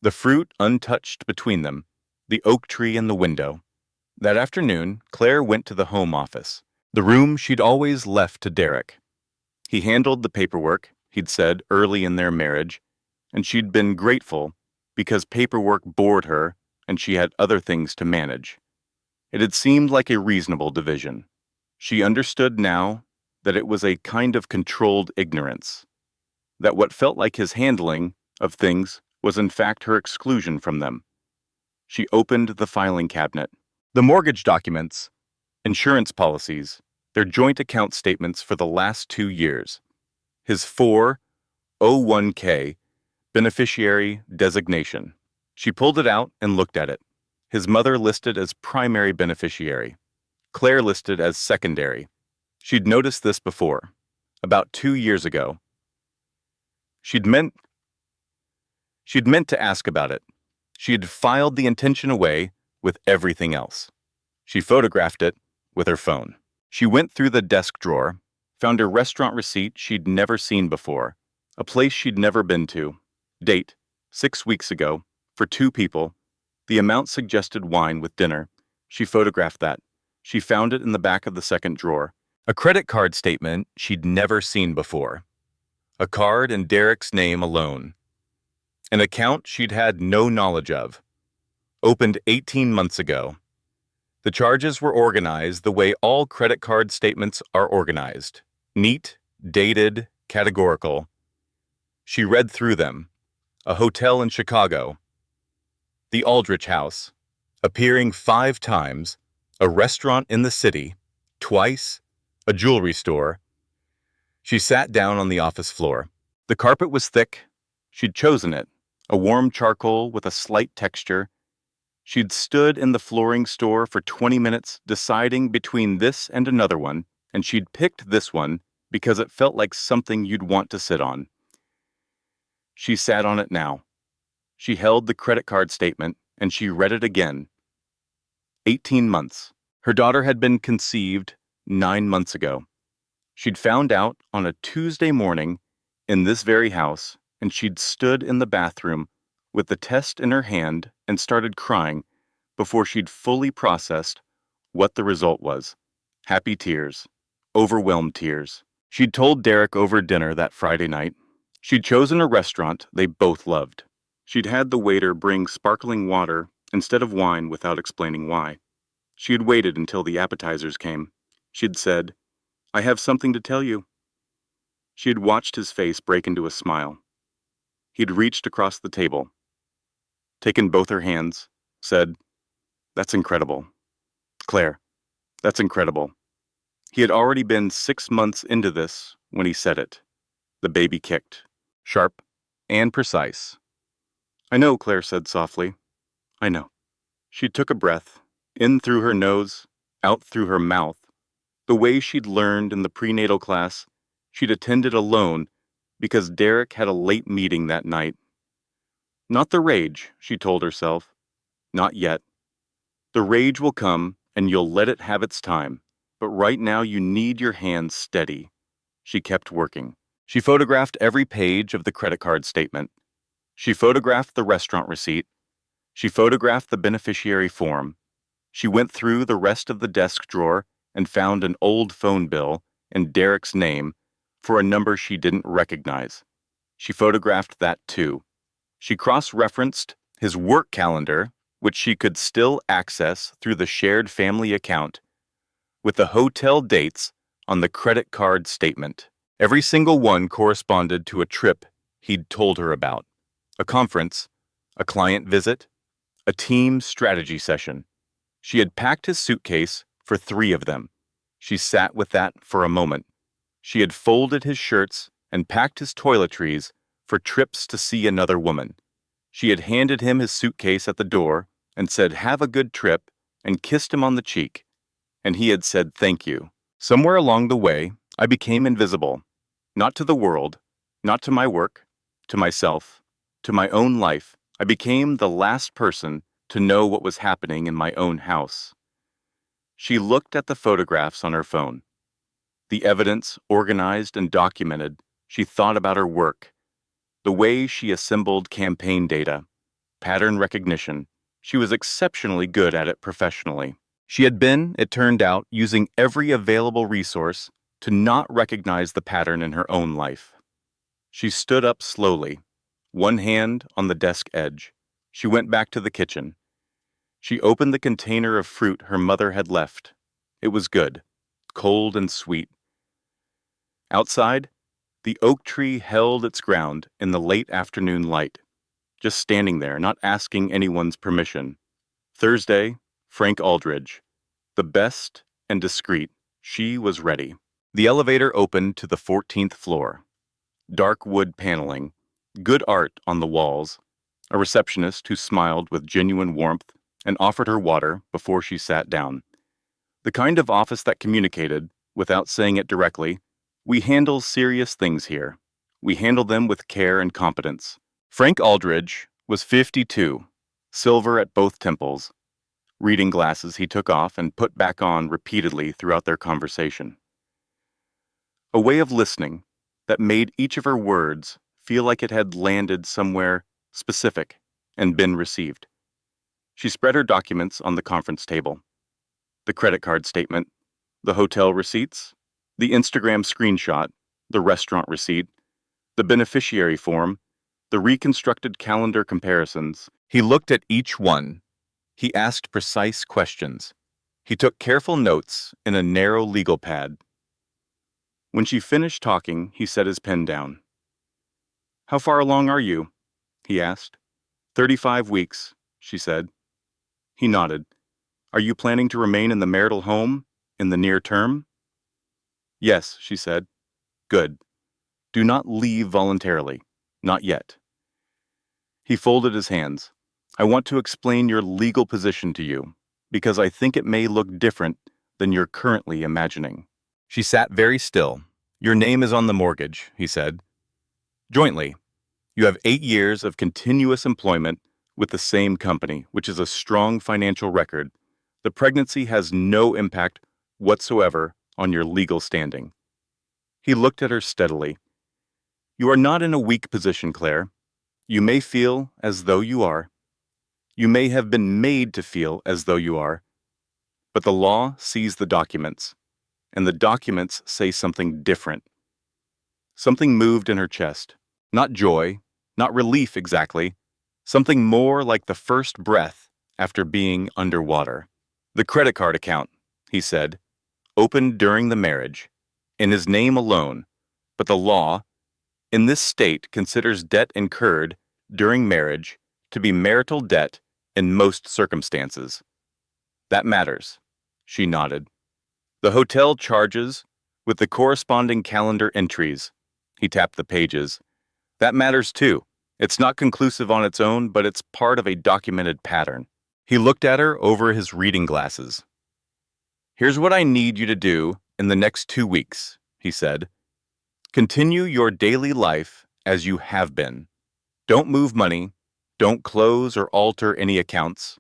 the fruit untouched between them, the oak tree and the window. That afternoon, Claire went to the home office, the room she'd always left to Derek. He handled the paperwork, he'd said early in their marriage, and she'd been grateful because paperwork bored her and she had other things to manage. It had seemed like a reasonable division. She understood now that it was a kind of controlled ignorance, that what felt like his handling of things was in fact her exclusion from them. She opened the filing cabinet. The mortgage documents, insurance policies, their joint account statements for the last 2 years, his 401k beneficiary designation. She pulled it out and looked at it. His mother listed as primary beneficiary, Claire listed as secondary. She'd noticed this before, about 2 years ago. She'd meant to ask about it. She had filed the intention away with everything else. She photographed it with her phone. She went through the desk drawer, found a restaurant receipt she'd never seen before, a place she'd never been to. Date, 6 weeks ago, for 2 people. The amount suggested wine with dinner. She photographed that. She found it in the back of the second drawer. A credit card statement she'd never seen before. A card in Derek's name alone. An account she'd had no knowledge of. Opened 18 months ago. The charges were organized the way all credit card statements are organized. Neat, dated, categorical. She read through them. A hotel in Chicago. The Aldrich House. Appearing 5 times. A restaurant in the city. Twice. A jewelry store. She sat down on the office floor. The carpet was thick. She'd chosen it. A warm charcoal with a slight texture. She'd stood in the flooring store for 20 minutes deciding between this and another one, and she'd picked this one because it felt like something you'd want to sit on. She sat on it now. She held the credit card statement, and she read it again. 18 months. Her daughter had been conceived 9 months ago. She'd found out on a Tuesday morning in this very house, and she'd stood in the bathroom with the test in her hand and started crying before she'd fully processed what the result was. Happy tears. Overwhelmed tears. She'd told Derek over dinner that Friday night. She'd chosen a restaurant they both loved. She'd had the waiter bring sparkling water instead of wine without explaining why. She had waited until the appetizers came. She'd said, "I have something to tell you." She had watched his face break into a smile. He'd reached across the table, taken both her hands, said, "That's incredible. Claire, that's incredible." He had already been 6 months into this when he said it. The baby kicked, sharp and precise. "I know," Claire said softly. "I know." She took a breath, in through her nose, out through her mouth, the way she'd learned in the prenatal class she'd attended alone because Derek had a late meeting that night. Not the rage, she told herself. Not yet. The rage will come and you'll let it have its time, but right now you need your hands steady. She kept working. She photographed every page of the credit card statement. She photographed the restaurant receipt. She photographed the beneficiary form. She went through the rest of the desk drawer and found an old phone bill and Derek's name for a number she didn't recognize. She photographed that too. She cross-referenced his work calendar, which she could still access through the shared family account, with the hotel dates on the credit card statement. Every single one corresponded to a trip he'd told her about. A conference, a client visit, a team strategy session. She had packed his suitcase for 3 of them. She sat with that for a moment. She had folded his shirts and packed his toiletries for trips to see another woman. She had handed him his suitcase at the door and said, "Have a good trip," and kissed him on the cheek. And he had said, "Thank you." Somewhere along the way, I became invisible. Not to the world, not to my work, to myself, to my own life. I became the last person to know what was happening in my own house. She looked at the photographs on her phone. The evidence organized and documented. She thought about her work, the way she assembled campaign data, pattern recognition. She was exceptionally good at it professionally. She had been, it turned out, using every available resource to not recognize the pattern in her own life. She stood up slowly, one hand on the desk edge. She went back to the kitchen. She opened the container of fruit her mother had left. It was good, cold and sweet. Outside, the oak tree held its ground in the late afternoon light, just standing there, not asking anyone's permission. Thursday, Frank Aldridge. The best and discreet. She was ready. The elevator opened to the 14th floor. Dark wood paneling, good art on the walls, a receptionist who smiled with genuine warmth and offered her water before she sat down. The kind of office that communicated, without saying it directly, "We handle serious things here. We handle them with care and competence." Frank Aldridge was 52, silver at both temples. Reading glasses he took off and put back on repeatedly throughout their conversation. A way of listening that made each of her words feel like it had landed somewhere specific and been received. She spread her documents on the conference table. The credit card statement, the hotel receipts, the Instagram screenshot, the restaurant receipt, the beneficiary form, the reconstructed calendar comparisons. He looked at each one. He asked precise questions. He took careful notes in a narrow legal pad. When she finished talking, he set his pen down. "How far along are you?" he asked. 35 weeks, she said. He nodded. "Are you planning to remain in the marital home in the near term?" "Yes," she said. "Good. Do not leave voluntarily. Not yet." He folded his hands. "I want to explain your legal position to you, because I think it may look different than you're currently imagining." She sat very still. "Your name is on the mortgage," he said. "Jointly. You have 8 years of continuous employment with the same company, which is a strong financial record. The pregnancy has no impact whatsoever on your legal standing." He looked at her steadily. "You are not in a weak position, Claire. You may feel as though you are. You may have been made to feel as though you are. But the law sees the documents, and the documents say something different." Something moved in her chest. Not joy, not relief exactly. Something more like the first breath after being underwater. "The credit card account," he said, "opened during the marriage, in his name alone, but the law, in this state, considers debt incurred during marriage to be marital debt in most circumstances. That matters." She nodded. "The hotel charges with the corresponding calendar entries." He tapped the pages. "That matters too. It's not conclusive on its own, but it's part of a documented pattern." He looked at her over his reading glasses. "Here's what I need you to do in the next 2 weeks," he said. "Continue your daily life as you have been. Don't move money. Don't close or alter any accounts.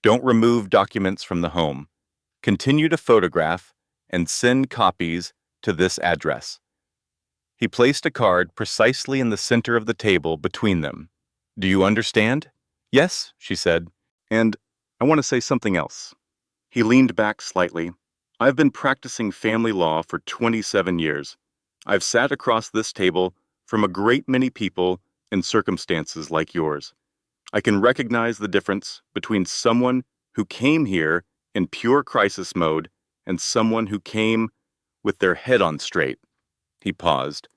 Don't remove documents from the home. Continue to photograph and send copies to this address." He placed a card precisely in the center of the table between them. "Do you understand?" "Yes," she said. "And I want to say something else." He leaned back slightly. "I've been practicing family law for 27 years. I've sat across this table from a great many people in circumstances like yours. I can recognize the difference between someone who came here in pure crisis mode and someone who came with their head on straight." He paused.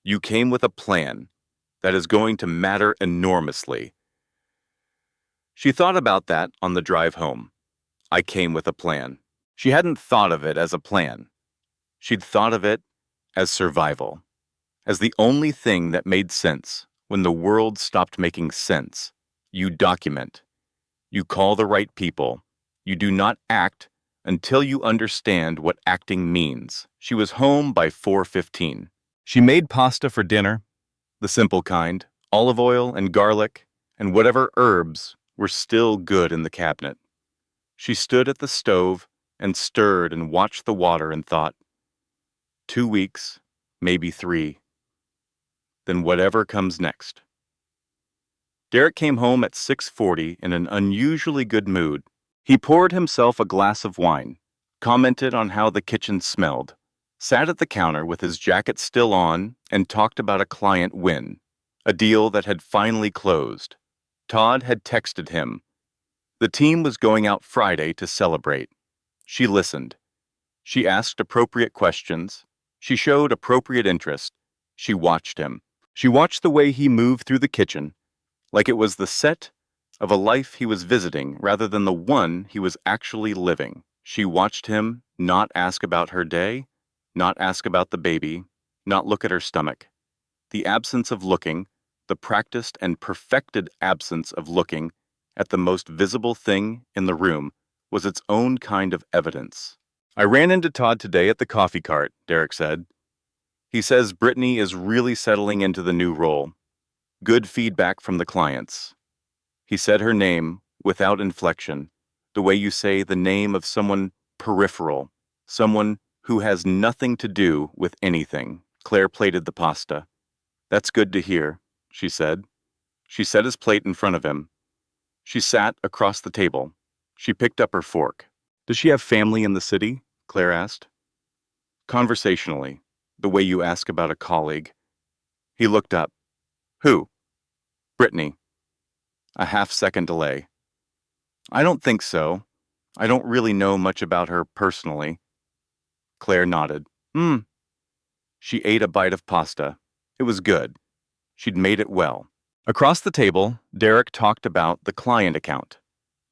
"You came with a plan. that is going to matter enormously. She thought about that on the drive home. I came with a plan. She hadn't thought of it as a plan. She'd thought of it as survival, as the only thing that made sense when the world stopped making sense. You document. You call the right people. You do not act until you understand what acting means. She was home by 4:15. She made pasta for dinner, the simple kind, olive oil and garlic, and whatever herbs were still good in the cabinet. She stood at the stove and stirred and watched the water and thought, 2 weeks, maybe 3, then whatever comes next. Derek came home at 6:40 in an unusually good mood. He poured himself a glass of wine, commented on how the kitchen smelled, sat at the counter with his jacket still on, and talked about a client win, a deal that had finally closed. Todd had texted him. The team was going out Friday to celebrate. She listened. She asked appropriate questions. She showed appropriate interest. She watched him. She watched the way he moved through the kitchen, like it was the set of a life he was visiting rather than the one he was actually living. She watched him not ask about her day, not ask about the baby, not look at her stomach. The absence of looking, the practiced and perfected absence of looking at the most visible thing in the room was its own kind of evidence. I ran into Todd today at the coffee cart, Derek said. He says Brittany is really settling into the new role. Good feedback from the clients. He said her name without inflection, the way you say the name of someone peripheral, someone who has nothing to do with anything. Claire plated the pasta. That's good to hear, she said. She set his plate in front of him. She sat across the table. She picked up her fork. Does she have family in the city? Claire asked. Conversationally, the way you ask about a colleague. He looked up. Who? Brittany. A half-second delay. I don't think so. I don't really know much about her personally. Claire nodded. She ate a bite of pasta. It was good. She'd made it well. Across the table, Derek talked about the client account,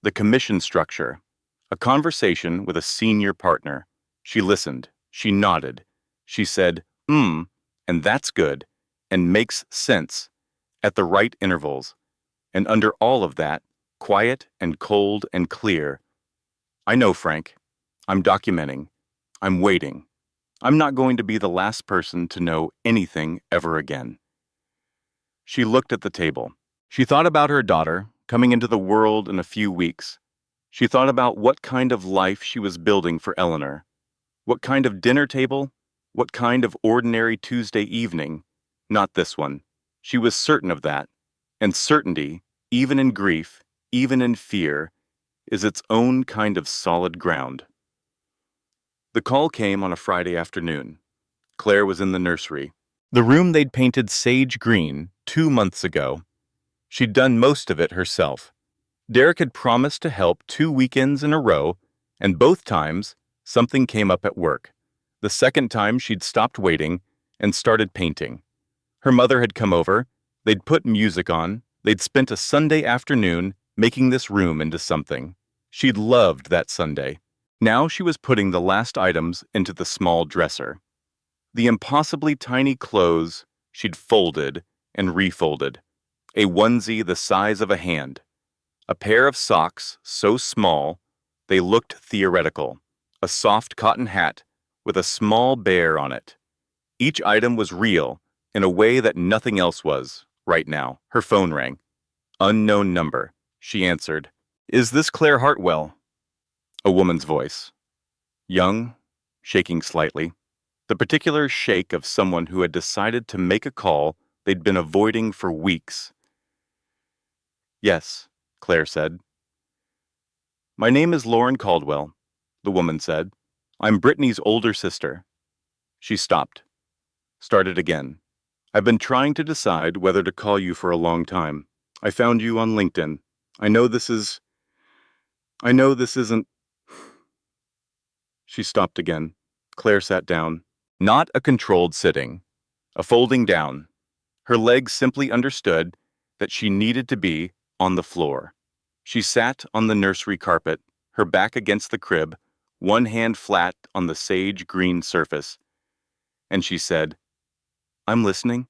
the commission structure, a conversation with a senior partner. She listened. She nodded. She said, and that's good, and makes sense, at the right intervals. And under all of that, quiet and cold and clear. I know, Frank. I'm documenting. I'm waiting. I'm not going to be the last person to know anything ever again. She looked at the table. She thought about her daughter coming into the world in a few weeks. She thought about what kind of life she was building for Eleanor. What kind of dinner table? What kind of ordinary Tuesday evening? Not this one. She was certain of that. And certainty, even in grief, even in fear, is its own kind of solid ground. The call came on a Friday afternoon. Claire was in the nursery. The room they'd painted sage green 2 months ago. She'd done most of it herself. Derek had promised to help 2 weekends in a row, and both times, something came up at work. The second time she'd stopped waiting and started painting. Her mother had come over, they'd put music on, they'd spent a Sunday afternoon making this room into something. She'd loved that Sunday. Now she was putting the last items into the small dresser. The impossibly tiny clothes she'd folded and refolded. A onesie the size of a hand. A pair of socks so small they looked theoretical. A soft cotton hat with a small bear on it. Each item was real in a way that nothing else was right now. Her phone rang. Unknown number. She answered. Is this Claire Hartwell? A woman's voice. Young, shaking slightly. The particular shake of someone who had decided to make a call they'd been avoiding for weeks. Yes, Claire said. My name is Lauren Caldwell, the woman said. I'm Brittany's older sister. She stopped. Started again. I've been trying to decide whether to call you for a long time. I found you on LinkedIn. I know this isn't... She stopped again. Claire sat down. Not a controlled sitting. A folding down. Her legs simply understood that she needed to be on the floor. She sat on the nursery carpet, her back against the crib, one hand flat on the sage green surface, and she said, "I'm listening."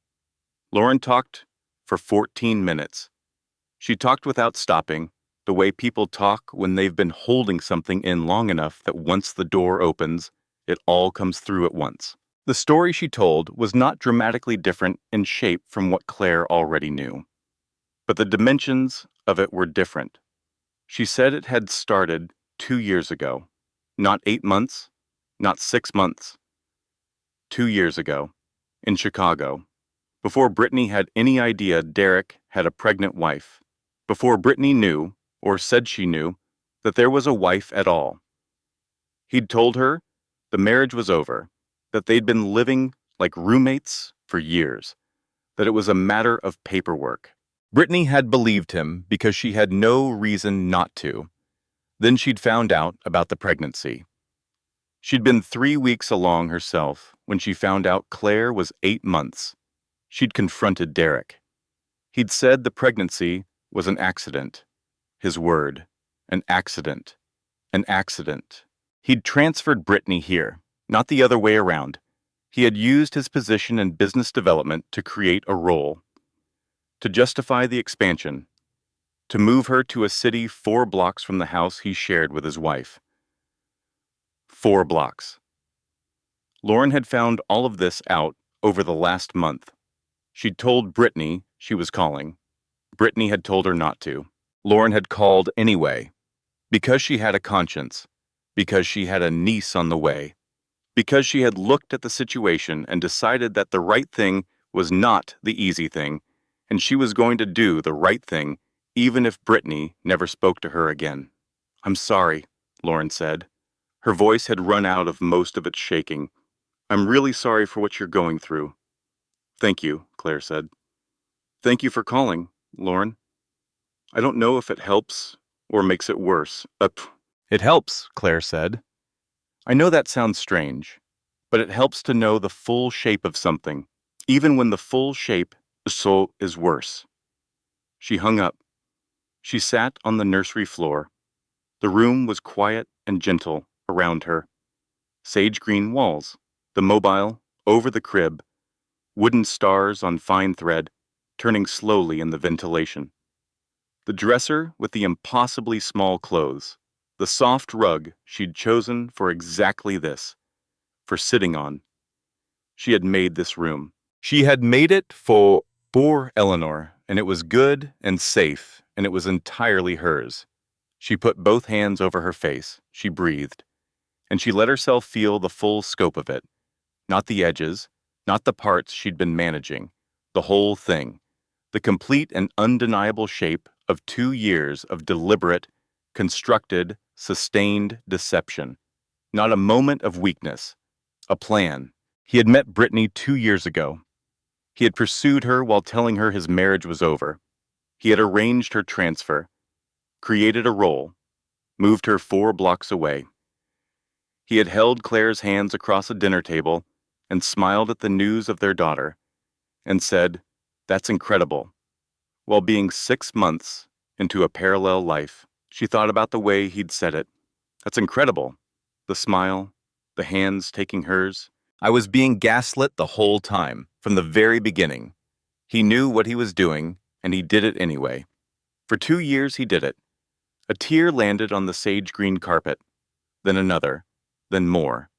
Lauren talked for 14 minutes. She talked without stopping, the way people talk when they've been holding something in long enough that once the door opens, it all comes through at once. The story she told was not dramatically different in shape from what Claire already knew, but the dimensions of it were different. She said it had started 2 years ago, not 8 months, not 6 months. 2 years ago, in Chicago, before Brittany had any idea Derek had a pregnant wife, before Brittany knew, or said she knew, that there was a wife at all. He'd told her the marriage was over, that they'd been living like roommates for years, that it was a matter of paperwork. Brittany had believed him because she had no reason not to. Then she'd found out about the pregnancy. She'd been 3 weeks along herself when she found out Claire was 8 months. She'd confronted Derek. He'd said the pregnancy was an accident. His word, an accident. An accident. He'd transferred Brittany here, not the other way around. He had used his position in business development to create a role, to justify the expansion, to move her to a city 4 blocks from the house he shared with his wife. 4 blocks. Lauren had found all of this out over the last month. She'd told Brittany she was calling. Brittany had told her not to. Lauren had called anyway, because she had a conscience, because she had a niece on the way, because she had looked at the situation and decided that the right thing was not the easy thing, and she was going to do the right thing even if Brittany never spoke to her again. "I'm sorry," Lauren said. Her voice had run out of most of its shaking. "I'm really sorry for what you're going through." "Thank you," Claire said. "Thank you for calling, Lauren. I don't know if it helps or makes it worse." It helps," Claire said. "I know that sounds strange, but it helps to know the full shape of something, even when the full shape is worse." She hung up. She sat on the nursery floor. The room was quiet and gentle around her. Sage green walls, the mobile, over the crib, wooden stars on fine thread, turning slowly in the ventilation. The dresser with the impossibly small clothes, the soft rug she'd chosen for exactly this, for sitting on. She had made this room. She had made it for Eleanor, and it was good and safe, and it was entirely hers. She put both hands over her face, she breathed, and she let herself feel the full scope of it. Not the edges, not the parts she'd been managing, the whole thing. The complete and undeniable shape of 2 years of deliberate, constructed, sustained deception. Not a moment of weakness. A plan. He had met Brittany 2 years ago. He had pursued her while telling her his marriage was over. He had arranged her transfer, created a role, moved her 4 blocks away. He had held Claire's hands across a dinner table and smiled at the news of their daughter and said, "That's incredible." While being 6 months into a parallel life, she thought about the way he'd said it. "That's incredible." The smile, the hands taking hers. "I was being gaslit the whole time, from the very beginning." He knew what he was doing, and he did it anyway. For 2 years he did it. A tear landed on the sage green carpet, then another, then more.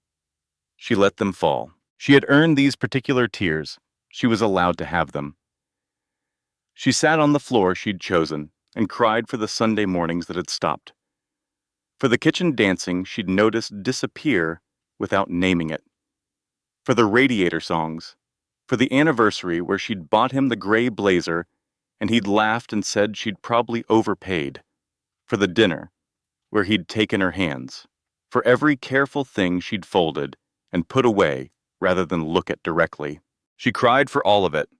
She let them fall. She had earned these particular tears. She was allowed to have them. She sat on the floor she'd chosen and cried for the Sunday mornings that had stopped. For the kitchen dancing she'd noticed disappear without naming it. For the radiator songs. For the anniversary where she'd bought him the gray blazer and he'd laughed and said she'd probably overpaid. For the dinner, where he'd taken her hands. For every careful thing she'd folded and put away rather than look at directly. She cried for all of it.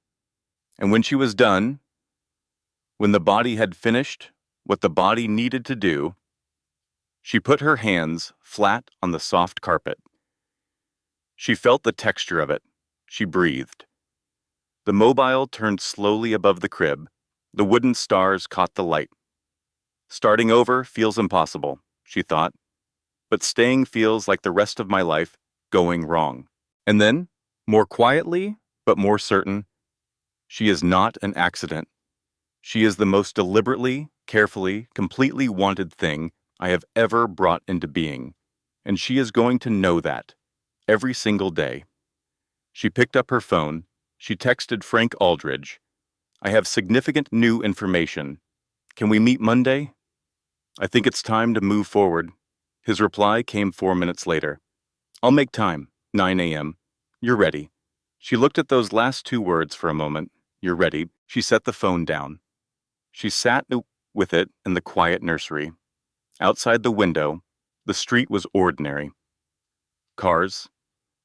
And when she was done, when the body had finished what the body needed to do, she put her hands flat on the soft carpet. She felt the texture of it. She breathed. The mobile turned slowly above the crib. The wooden stars caught the light. Starting over feels impossible, she thought, but staying feels like the rest of my life going wrong. And then, more quietly, but more certain, she is not an accident. She is the most deliberately, carefully, completely wanted thing I have ever brought into being, and she is going to know that every single day. She picked up her phone. She texted Frank Aldridge. I have significant new information. Can we meet Monday? I think it's time to move forward. His reply came 4 minutes later. I'll make time, 9 a.m. You're ready. She looked at those last two words for a moment. You're ready. She set the phone down. She sat with it in the quiet nursery. Outside the window, the street was ordinary. Cars,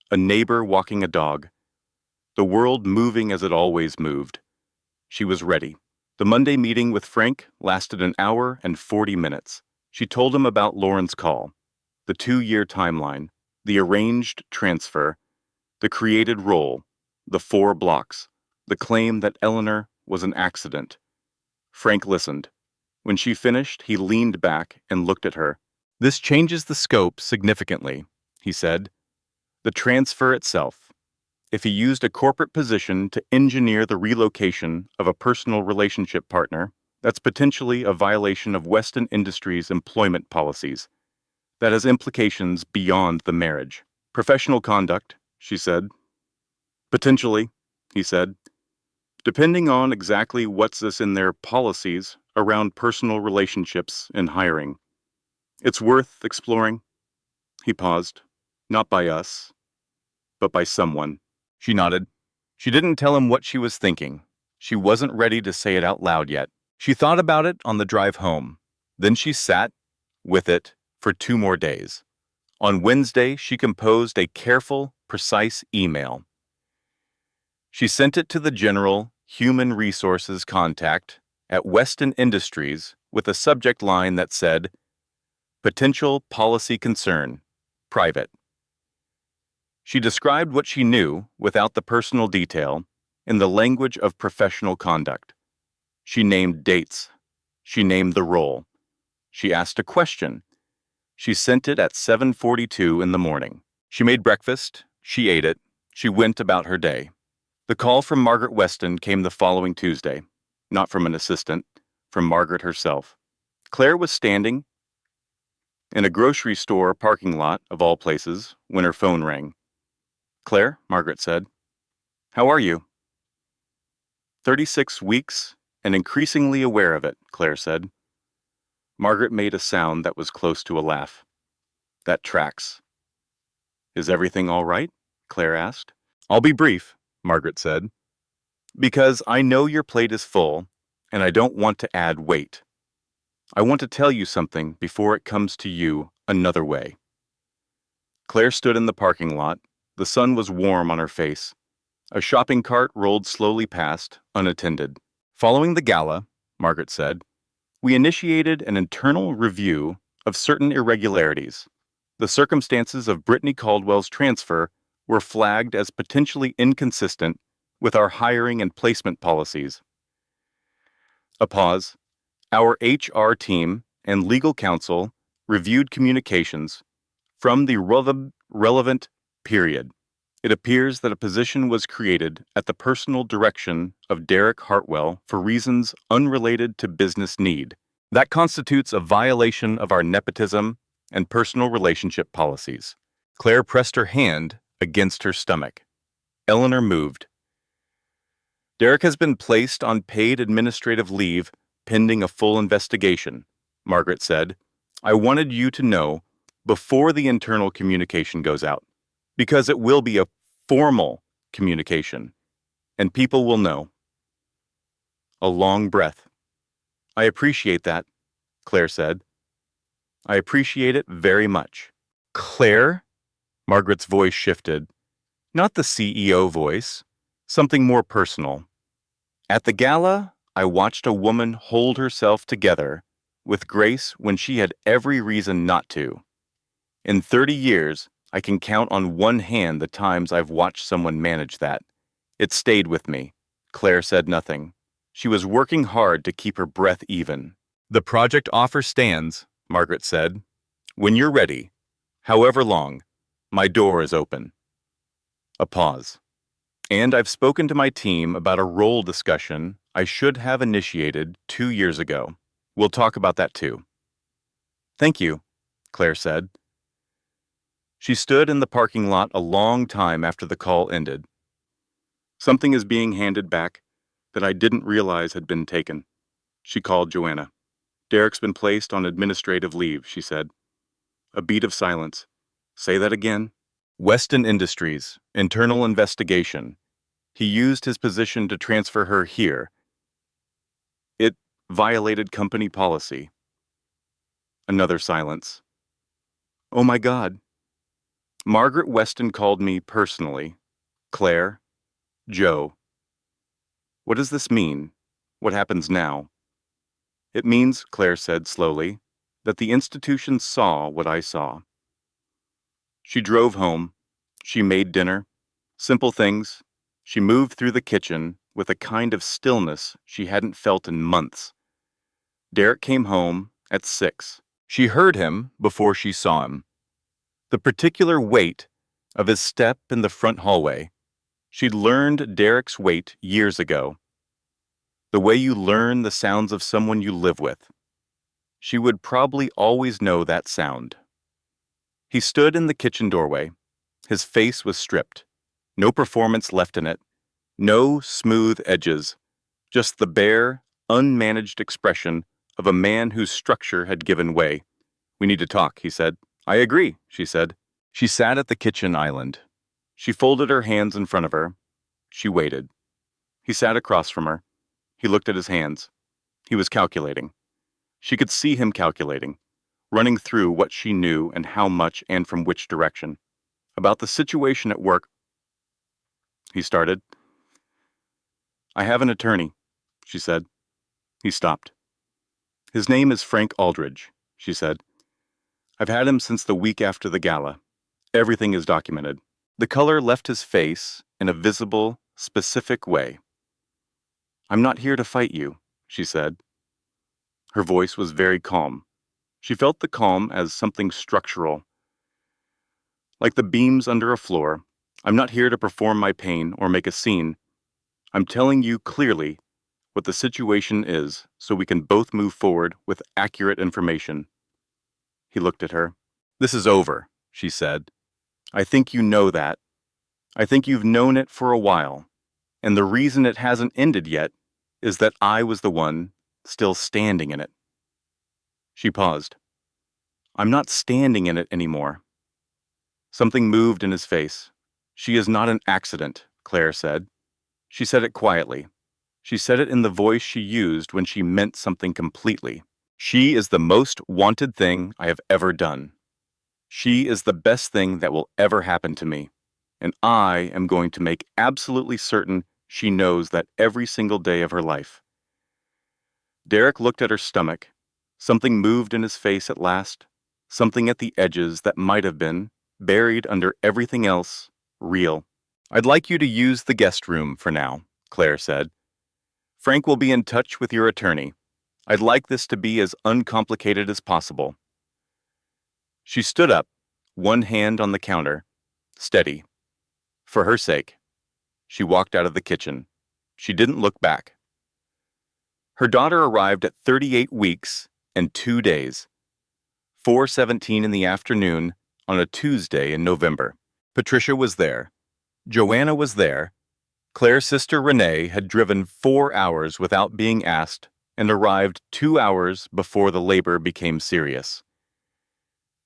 a neighbor walking a dog, the world moving as it always moved. She was ready. The Monday meeting with Frank lasted an hour and 40 minutes. She told him about Lauren's call, the 2-year timeline, the arranged transfer, the created role, the 4 blocks, the claim that Eleanor was an accident. Frank listened. When she finished, he leaned back and looked at her. This changes the scope significantly, he said. The transfer itself. If he used a corporate position to engineer the relocation of a personal relationship partner, that's potentially a violation of Weston Industries' employment policies. That has implications beyond the marriage. Professional conduct, she said. Potentially, he said. Depending on exactly what's this in their policies around personal relationships and hiring. It's worth exploring. He paused. Not by us, but by someone. She nodded. She didn't tell him what she was thinking. She wasn't ready to say it out loud yet. She thought about it on the drive home. Then she sat with it for 2 more days. On Wednesday, she composed a careful, precise email. She sent it to the general human resources contact at Weston Industries with a subject line that said, Potential policy concern, private. She described what she knew without the personal detail in the language of professional conduct. She named dates. She named the role. She asked a question. She sent it at 7:42 in the morning. She made breakfast. She ate it. She went about her day. The call from Margaret Weston came the following Tuesday, not from an assistant, from Margaret herself. Claire was standing in a grocery store parking lot, of all places, when her phone rang. Claire, Margaret said. How are you? 36 weeks and increasingly aware of it, Claire said. Margaret made a sound that was close to a laugh. That tracks. Is everything all right? Claire asked. I'll be brief, Margaret said, because I know your plate is full, and I don't want to add weight. I want to tell you something before it comes to you another way. Claire stood in the parking lot. The sun was warm on her face. A shopping cart rolled slowly past, unattended. Following the gala, Margaret said, we initiated an internal review of certain irregularities. The circumstances of Brittany Caldwell's transfer were flagged as potentially inconsistent with our hiring and placement policies. A pause. Our HR team and legal counsel reviewed communications from the relevant period. It appears that a position was created at the personal direction of Derek Hartwell for reasons unrelated to business need. That constitutes a violation of our nepotism and personal relationship policies. Claire pressed her hand against her stomach. Eleanor moved. Derek has been placed on paid administrative leave pending a full investigation, Margaret said. I wanted you to know before the internal communication goes out, because it will be a formal communication, and people will know. A long breath. I appreciate that, Claire said. I appreciate it very much. Claire? Margaret's voice shifted. Not the CEO voice, something more personal. At the gala, I watched a woman hold herself together with grace when she had every reason not to. In 30 years, I can count on one hand the times I've watched someone manage that. It stayed with me. Claire said nothing. She was working hard to keep her breath even. The project offer stands, Margaret said. When you're ready, however long, my door is open. A pause. And I've spoken to my team about a role discussion I should have initiated 2 years ago. We'll talk about that too. Thank you, Claire said. She stood in the parking lot a long time after the call ended. Something is being handed back that I didn't realize had been taken. She called Joanna. Derek's been placed on administrative leave, she said. A beat of silence. Say that again. Weston Industries, internal investigation. He used his position to transfer her here. It violated company policy. Another silence. Oh my God. Margaret Weston called me personally. Claire. Joe. What does this mean? What happens now? It means, Claire said slowly, that the institution saw what I saw. She drove home. She made dinner. Simple things. She moved through the kitchen with a kind of stillness she hadn't felt in months. Derek came home at 6. She heard him before she saw him. The particular weight of his step in the front hallway. She'd learned Derek's weight years ago. The way you learn the sounds of someone you live with. She would probably always know that sound. He stood in the kitchen doorway. His face was stripped. No performance left in it. No smooth edges. Just the bare, unmanaged expression of a man whose structure had given way. We need to talk, he said. I agree, she said. She sat at the kitchen island. She folded her hands in front of her. She waited. He sat across from her. He looked at his hands. He was calculating. She could see him calculating, running through what she knew and how much and from which direction. About the situation at work, he started. I have an attorney, she said. He stopped. His name is Frank Aldridge, she said. I've had him since the week after the gala. Everything is documented. The color left his face in a visible, specific way. I'm not here to fight you, she said. Her voice was very calm. She felt the calm as something structural. Like the beams under a floor, I'm not here to perform my pain or make a scene. I'm telling you clearly what the situation is so we can both move forward with accurate information. He looked at her. This is over, she said. I think you know that. I think you've known it for a while. And the reason it hasn't ended yet is that I was the one still standing in it. She paused. I'm not standing in it anymore. Something moved in his face. She is not an accident, Claire said. She said it quietly. She said it in the voice she used when she meant something completely. She is the most wanted thing I have ever done. She is the best thing that will ever happen to me. And I am going to make absolutely certain she knows that every single day of her life. Derek looked at her stomach. Something moved in his face at last. Something at the edges that might have been, buried under everything else, real. I'd like you to use the guest room for now, Claire said. Frank will be in touch with your attorney. I'd like this to be as uncomplicated as possible. She stood up, one hand on the counter, steady. For her sake. She walked out of the kitchen. She didn't look back. Her daughter arrived at 38 weeks and 2 days. 4:17 in the afternoon on a Tuesday in November. Patricia was there. Joanna was there. Claire's sister Renee had driven 4 hours without being asked and arrived 2 hours before the labor became serious.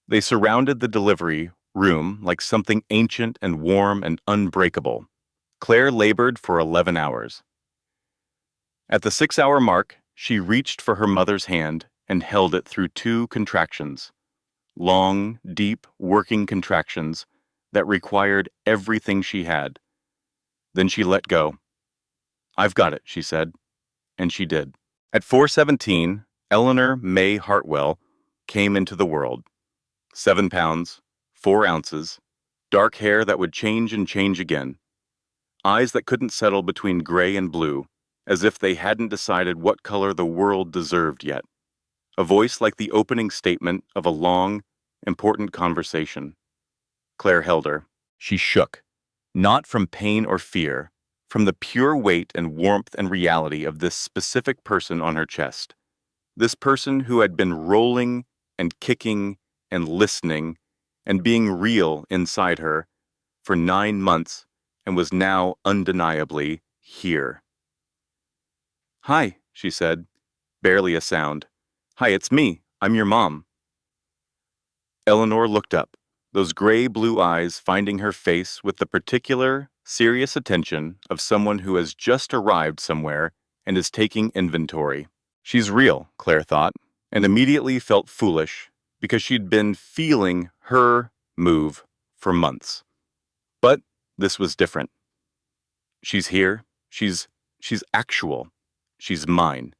They surrounded the delivery room like something ancient and warm and unbreakable. Claire labored for 11 hours. At the 6-hour mark, she reached for her mother's hand and held it through 2 contractions. Long, deep, working contractions that required everything she had. Then she let go. I've got it, she said, and she did. At 4:17, Eleanor May Hartwell came into the world. 7 pounds, 4 ounces, dark hair that would change and change again. eyes that couldn't settle between gray and blue, as if they hadn't decided what color the world deserved yet. A voice like the opening statement of a long, important conversation. Claire held her. She shook, not from pain or fear, from the pure weight and warmth and reality of this specific person on her chest. This person who had been rolling and kicking and listening and being real inside her for 9 months and was now undeniably here. "Hi," she said, barely a sound. "Hi, it's me. I'm your mom." Eleanor looked up, those gray-blue eyes finding her face with the particular, serious attention of someone who has just arrived somewhere and is taking inventory. She's real, Claire thought, and immediately felt foolish because she'd been feeling her move for months. But this was different. She's here. She's actual. She's mine.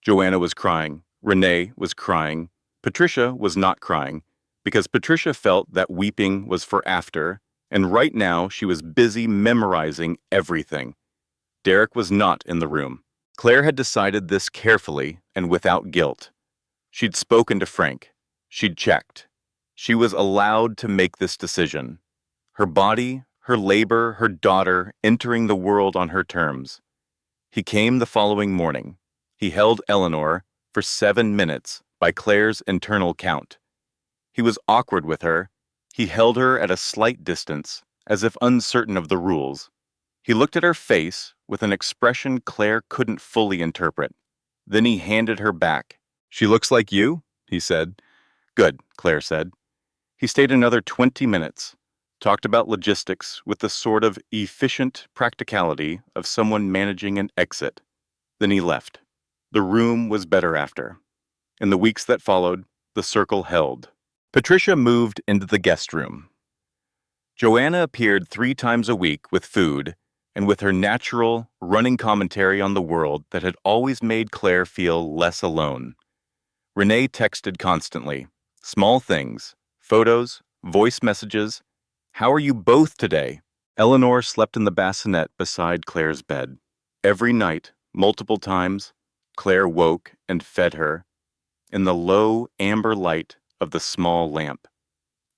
Joanna was crying. Renee was crying. Patricia was not crying, because Patricia felt that weeping was for after, and right now she was busy memorizing everything. Derek was not in the room. Claire had decided this carefully and without guilt. She'd spoken to Frank. She'd checked. She was allowed to make this decision. Her body, her labor, her daughter entering the world on her terms. He came the following morning. He held Eleanor for 7 minutes by Claire's internal count. He was awkward with her. He held her at a slight distance, as if uncertain of the rules. He looked at her face with an expression Claire couldn't fully interpret. Then he handed her back. "She looks like you," he said. "Good," Claire said. He stayed another 20 minutes, talked about logistics with the sort of efficient practicality of someone managing an exit. Then he left. The room was better after. In the weeks that followed, the circle held. Patricia moved into the guest room. Joanna appeared 3 times a week with food and with her natural, running commentary on the world that had always made Claire feel less alone. Renee texted constantly. Small things, photos, voice messages. "How are you both today?" Eleanor slept in the bassinet beside Claire's bed. Every night, multiple times, Claire woke and fed her in the low amber light of the small lamp.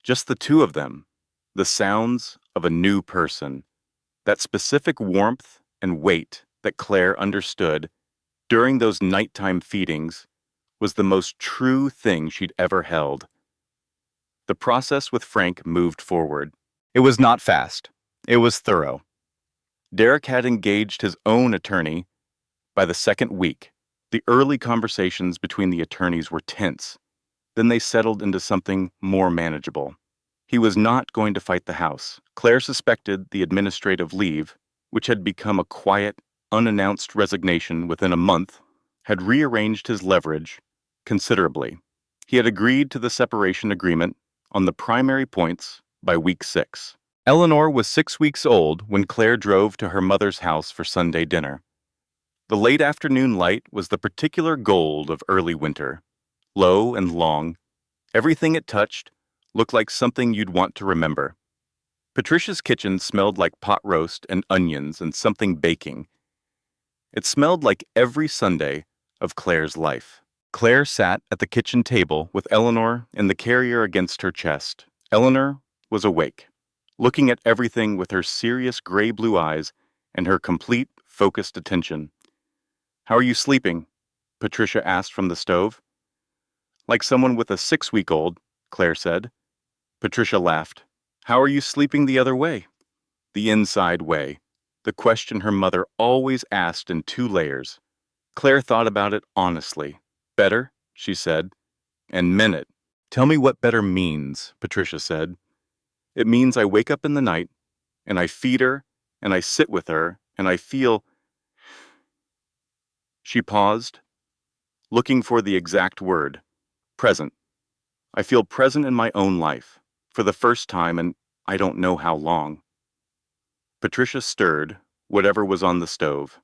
Just the two of them, the sounds of a new person, that specific warmth and weight that Claire understood during those nighttime feedings was the most true thing she'd ever held. The process with Frank moved forward. It was not fast. It was thorough. Derek had engaged his own attorney by the second week. The early conversations between the attorneys were tense. Then they settled into something more manageable. He was not going to fight the house. Claire suspected the administrative leave, which had become a quiet, unannounced resignation within a month, had rearranged his leverage considerably. He had agreed to the separation agreement on the primary points by week 6. Eleanor was 6 weeks old when Claire drove to her mother's house for Sunday dinner. The late afternoon light was the particular gold of early winter. Low and long, everything it touched looked like something you'd want to remember. Patricia's kitchen smelled like pot roast and onions and something baking. It smelled like every Sunday of Claire's life. Claire sat at the kitchen table with Eleanor in the carrier against her chest. Eleanor was awake, looking at everything with her serious gray-blue eyes and her complete, focused attention. "How are you sleeping?" Patricia asked from the stove. "Like someone with a 6-week-old, Claire said. Patricia laughed. "How are you sleeping the other way?" The inside way, the question her mother always asked in 2 layers. Claire thought about it honestly. "Better," she said, and meant it. "Tell me what better means," Patricia said. "It means I wake up in the night, and I feed her, and I sit with her, and I feel—" She paused, looking for the exact word. "Present. I feel present in my own life, for the first time in I don't know how long." Patricia stirred whatever was on the stove.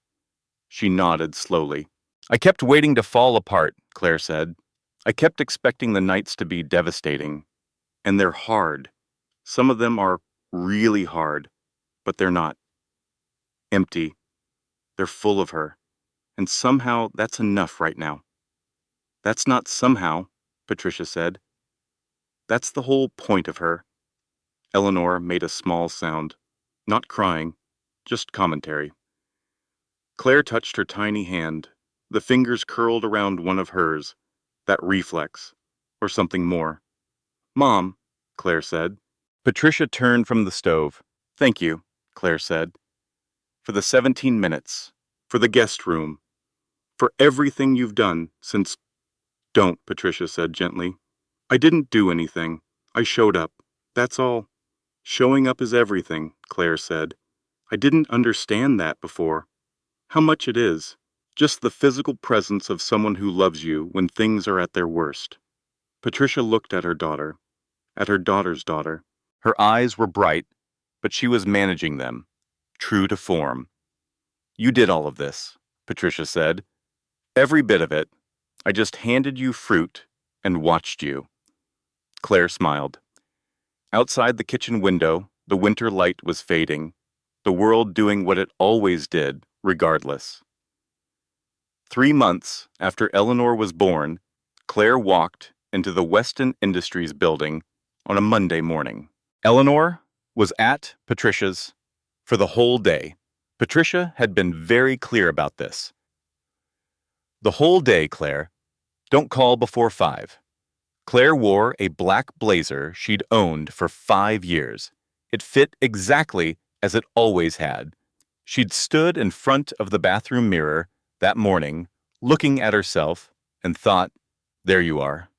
She nodded slowly. "I kept waiting to fall apart," Claire said. "I kept expecting the nights to be devastating. And they're hard. Some of them are really hard, but they're not. empty. They're full of her. And somehow that's enough right now. That's not somehow, Patricia said. That's the whole point of her. Eleanor made a small sound. Not crying, just commentary. Claire touched her tiny hand. The fingers curled around one of hers. That reflex. Or something more. Mom, Claire said. Patricia turned from the stove. Thank you, Claire said. For the 17 minutes. For the guest room. For everything you've done since... Don't, Patricia said gently. I didn't do anything. I showed up. That's all. Showing up is everything, Claire said. I didn't understand that before. How much it is. Just the physical presence of someone who loves you when things are at their worst. Patricia looked at her daughter. At her daughter's daughter. Her eyes were bright, but she was managing them. True to form. You did all of this, Patricia said. Every bit of it. I just handed you fruit and watched you. Claire smiled. Outside the kitchen window, the winter light was fading, the world doing what it always did, regardless. 3 months after Eleanor was born, Claire walked into the Weston Industries building on a Monday morning. Eleanor was at Patricia's for the whole day. Patricia had been very clear about this. The whole day, Claire. Don't call before 5. Claire wore a black blazer she'd owned for 5 years. It fit exactly as it always had. She'd stood in front of the bathroom mirror that morning, looking at herself, and thought, there you are.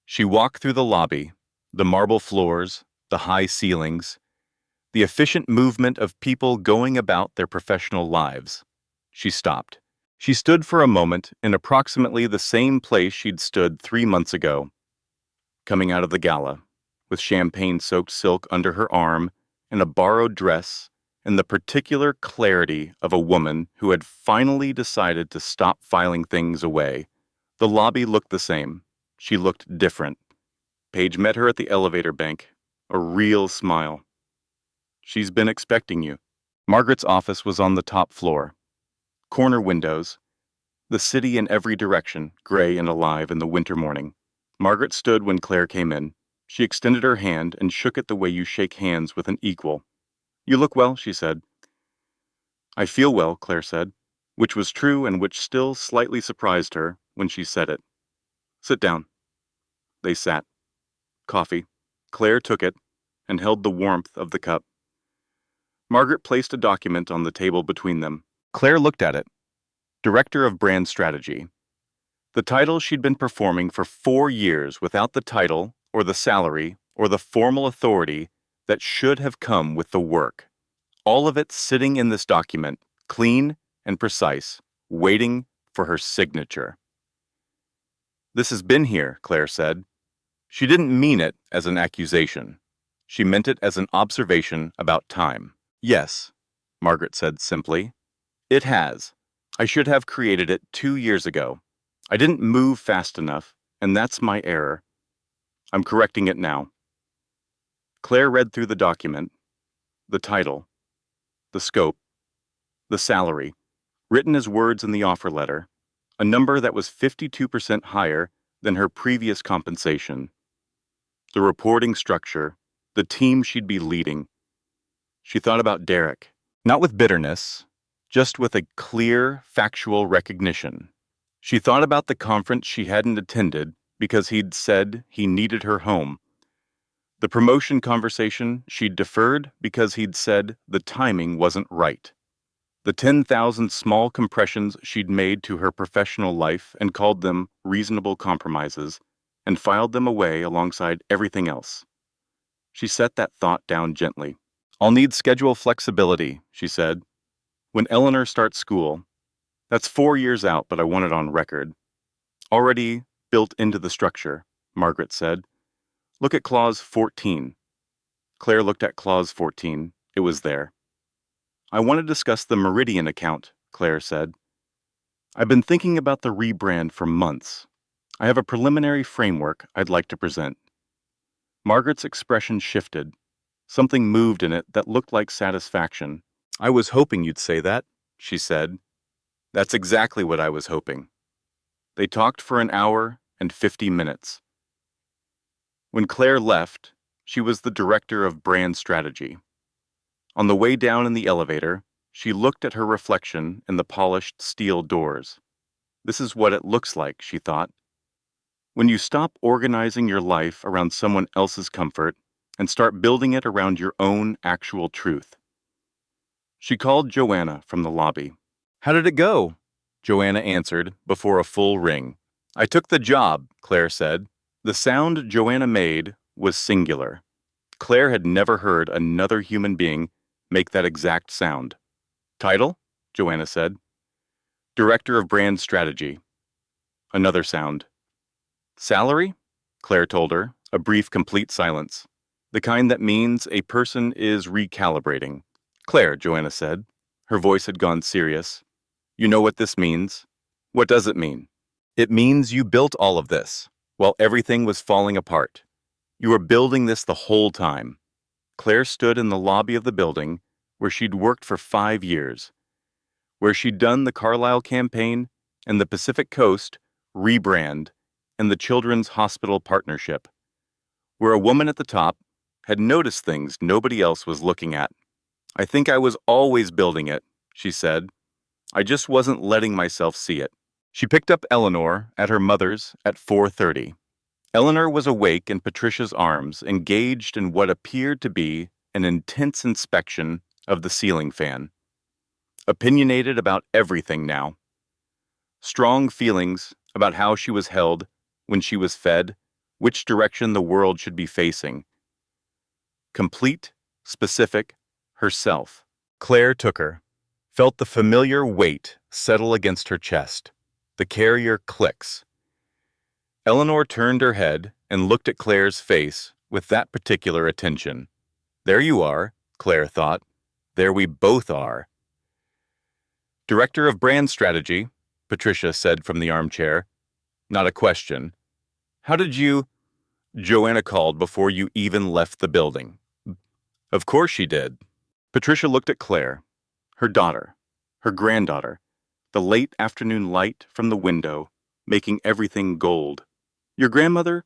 She walked through the lobby, the marble floors, the high ceilings, the efficient movement of people going about their professional lives. She stopped. She stood for a moment in approximately the same place she'd stood 3 months ago, coming out of the gala, with champagne-soaked silk under her arm and a borrowed dress and the particular clarity of a woman who had finally decided to stop filing things away. The lobby looked the same. She looked different. Paige met her at the elevator bank, a real smile. She's been expecting you. Margaret's office was on the top floor. Corner windows, the city in every direction, gray and alive in the winter morning. Margaret stood when Claire came in. She extended her hand and shook it the way you shake hands with an equal. You look well, she said. I feel well, Claire said, which was true and which still slightly surprised her when she said it. Sit down. They sat. Coffee. Claire took it and held the warmth of the cup. Margaret placed a document on the table between them. Claire looked at it. Director of Brand Strategy. The title she'd been performing for 4 years without the title or the salary or the formal authority that should have come with the work. All of it sitting in this document, clean and precise, waiting for her signature. This has been here, Claire said. She didn't mean it as an accusation. She meant it as an observation about time. Yes, Margaret said simply. It has. I should have created it 2 years ago. I didn't move fast enough, and that's my error. I'm correcting it now. Claire read through the document, the title, the scope, the salary, written as words in the offer letter, a number that was 52% higher than her previous compensation. The reporting structure, the team she'd be leading. She thought about Derek, not with bitterness, just with a clear, factual recognition. She thought about the conference she hadn't attended because he'd said he needed her home. The promotion conversation she'd deferred because he'd said the timing wasn't right. The 10,000 small compressions she'd made to her professional life and called them reasonable compromises, and filed them away alongside everything else. She set that thought down gently. I'll need schedule flexibility, she said. When Eleanor starts school, that's 4 years out, but I want it on record. Already built into the structure, Margaret said. Look at Clause 14. Claire looked at Clause 14. It was there. I want to discuss the Meridian account, Claire said. I've been thinking about the rebrand for months. I have a preliminary framework I'd like to present. Margaret's expression shifted. Something moved in it that looked like satisfaction. I was hoping you'd say that, she said. That's exactly what I was hoping. They talked for an hour and 50 minutes. When Claire left, she was the director of brand strategy. On the way down in the elevator, she looked at her reflection in the polished steel doors. This is what it looks like, she thought. When you stop organizing your life around someone else's comfort and start building it around your own actual truth. She called Joanna from the lobby. How did it go? Joanna answered before a full ring. I took the job, Claire said. The sound Joanna made was singular. Claire had never heard another human being make that exact sound. Title? Joanna said. Director of Brand Strategy. Another sound. Salary? Claire told her, a brief, complete silence. The kind that means a person is recalibrating. Claire, Joanna said. Her voice had gone serious. You know what this means? What does it mean? It means you built all of this, while everything was falling apart. You were building this the whole time. Claire stood in the lobby of the building where she'd worked for 5 years, where she'd done the Carlisle campaign and the Pacific Coast rebrand and the Children's Hospital partnership, where a woman at the top had noticed things nobody else was looking at. I think I was always building it, she said. I just wasn't letting myself see it. She picked up Eleanor at her mother's at 4:30. Eleanor was awake in Patricia's arms, engaged in what appeared to be an intense inspection of the ceiling fan. Opinionated about everything now. Strong feelings about how she was held, when she was fed, which direction the world should be facing. Complete, specific, herself. Claire took her, felt the familiar weight settle against her chest. The carrier clicks. Eleanor turned her head and looked at Claire's face with that particular attention. There you are, Claire thought. There we both are. Director of Brand Strategy, Patricia said from the armchair. Not a question. How did you... Joanna called before you even left the building. Of course she did. Patricia looked at Claire, her daughter, her granddaughter, the late afternoon light from the window, making everything gold. Your grandmother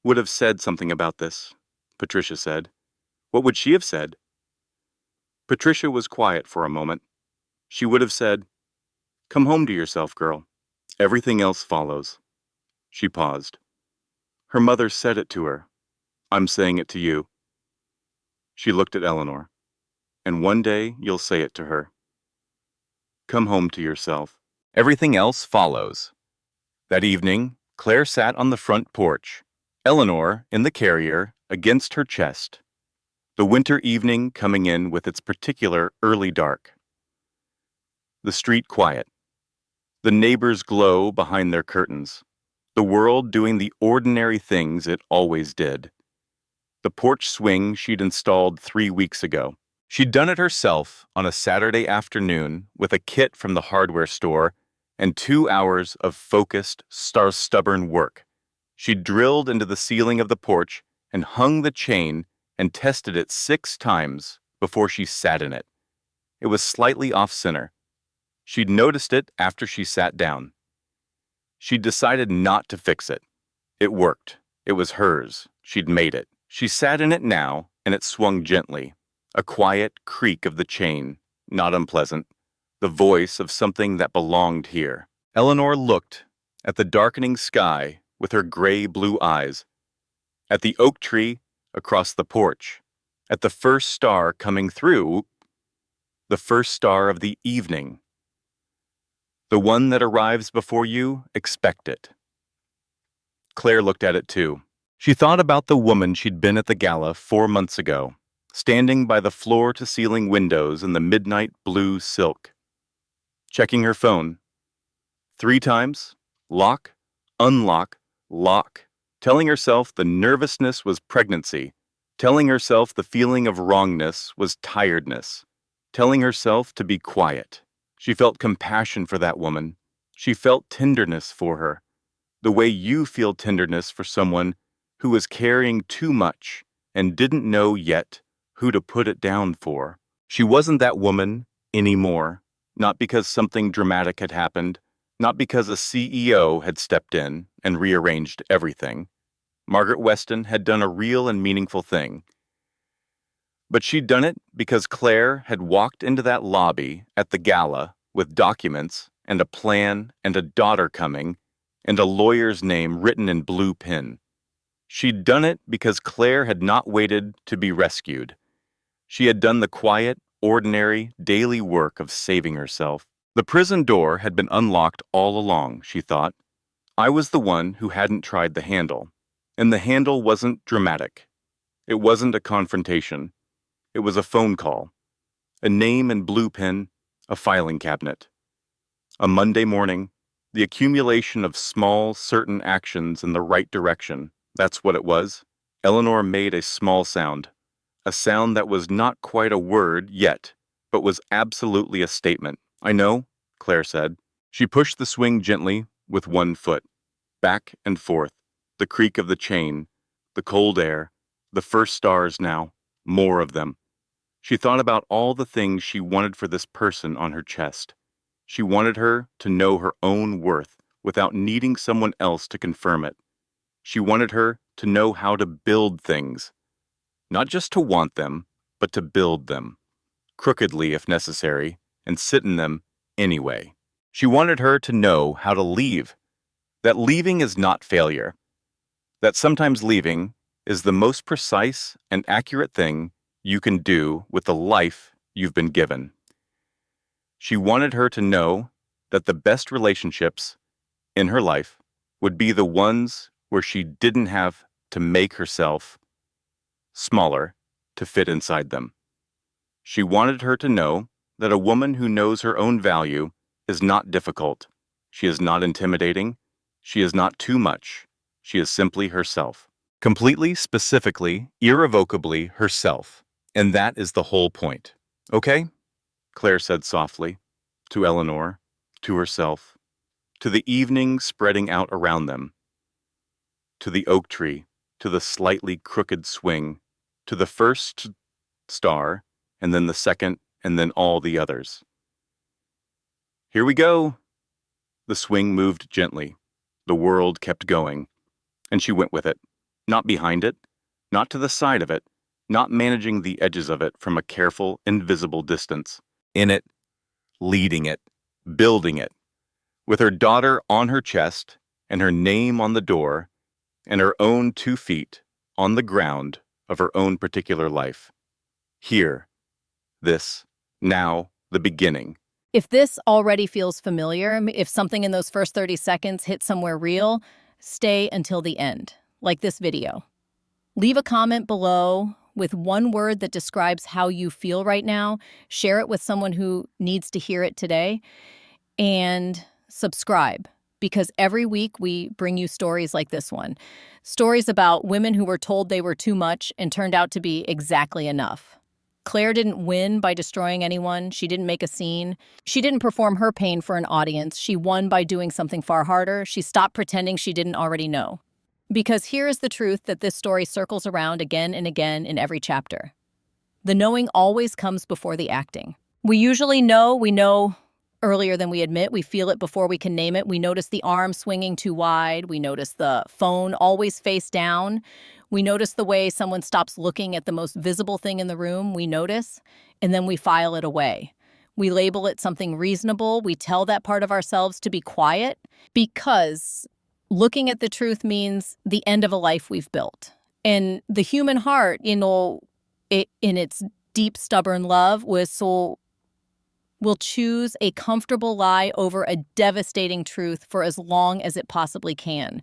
would have said something about this, Patricia said. What would she have said? Patricia was quiet for a moment. She would have said, Come home to yourself, girl. Everything else follows. She paused. Her mother said it to her. I'm saying it to you. She looked at Eleanor. And one day you'll say it to her. Come home to yourself. Everything else follows. That evening, Claire sat on the front porch, Eleanor in the carrier against her chest. The winter evening coming in with its particular early dark. The street quiet. The neighbors glow behind their curtains. The world doing the ordinary things it always did. The porch swing she'd installed 3 weeks ago. She'd done it herself on a Saturday afternoon with a kit from the hardware store and 2 hours of focused, stubborn work. She drilled into the ceiling of the porch and hung the chain and tested it 6 times before she sat in it. It was slightly off-center. She'd noticed it after she sat down. She'd decided not to fix it. It worked. It was hers. She'd made it. She sat in it now, and it swung gently. A quiet creak of the chain, not unpleasant. The voice of something that belonged here. Eleanor looked at the darkening sky with her gray-blue eyes, at the oak tree across the porch, at the first star coming through, the first star of the evening. The one that arrives before you expect it. Claire looked at it too. She thought about the woman she'd been at the Gala 4 months ago, standing by the floor-to-ceiling windows in the midnight blue silk, checking her phone. 3 times, lock, unlock, lock, telling herself the nervousness was pregnancy, telling herself the feeling of wrongness was tiredness, telling herself to be quiet. She felt compassion for that woman. She felt tenderness for her, the way you feel tenderness for someone who was carrying too much and didn't know yet who to put it down for. She wasn't that woman anymore. Not because something dramatic had happened, not because a CEO had stepped in and rearranged everything. Margaret Weston had done a real and meaningful thing. But she'd done it because Claire had walked into that lobby at the gala with documents and a plan and a daughter coming and a lawyer's name written in blue pen. She'd done it because Claire had not waited to be rescued. She had done the quiet, ordinary, daily work of saving herself. The prison door had been unlocked all along, she thought. I was the one who hadn't tried the handle. And the handle wasn't dramatic. It wasn't a confrontation. It was a phone call. A name in blue pen, a filing cabinet. A Monday morning, the accumulation of small, certain actions in the right direction. That's what it was. Eleanor made a small sound. A sound that was not quite a word yet, but was absolutely a statement. I know, Claire said. She pushed the swing gently with one foot, back and forth, the creak of the chain, the cold air, the first stars now, more of them. She thought about all the things she wanted for this person on her chest. She wanted her to know her own worth without needing someone else to confirm it. She wanted her to know how to build things. Not just to want them, but to build them, crookedly if necessary, and sit in them anyway. She wanted her to know how to leave, that leaving is not failure, that sometimes leaving is the most precise and accurate thing you can do with the life you've been given. She wanted her to know that the best relationships in her life would be the ones where she didn't have to make herself smaller to fit inside them. She wanted her to know that a woman who knows her own value is not difficult. She is not intimidating. She is not too much. She is simply herself. Completely, specifically, irrevocably herself. And that is the whole point. Okay? Claire said softly, to Eleanor, to herself, to the evening spreading out around them, to the oak tree, to the slightly crooked swing, to the first star, and then the second, and then all the others. Here we go. The swing moved gently. The world kept going, and she went with it, not behind it, not to the side of it, not managing the edges of it from a careful, invisible distance. In it, leading it, building it, with her daughter on her chest and her name on the door and her own 2 feet on the ground of her own particular life. Here, this, now, the beginning. If this already feels familiar, if something in those first 30 seconds hit somewhere real, stay until the end, like this video. Leave a comment below with one word that describes how you feel right now. Share it with someone who needs to hear it today. And subscribe, because every week we bring you stories like this one. Stories about women who were told they were too much and turned out to be exactly enough. Claire didn't win by destroying anyone. She didn't make a scene. She didn't perform her pain for an audience. She won by doing something far harder. She stopped pretending she didn't already know. Because here is the truth that this story circles around again and again in every chapter. The knowing always comes before the acting. We usually know we know earlier than we admit. We feel it before we can name it. We notice the arm swinging too wide. We notice the phone always face down. We notice the way someone stops looking at the most visible thing in the room. We notice, and then we file it away. We label it something reasonable. We tell that part of ourselves to be quiet because looking at the truth means the end of a life we've built. And the human heart, in its deep, stubborn love, will choose a comfortable lie over a devastating truth for as long as it possibly can.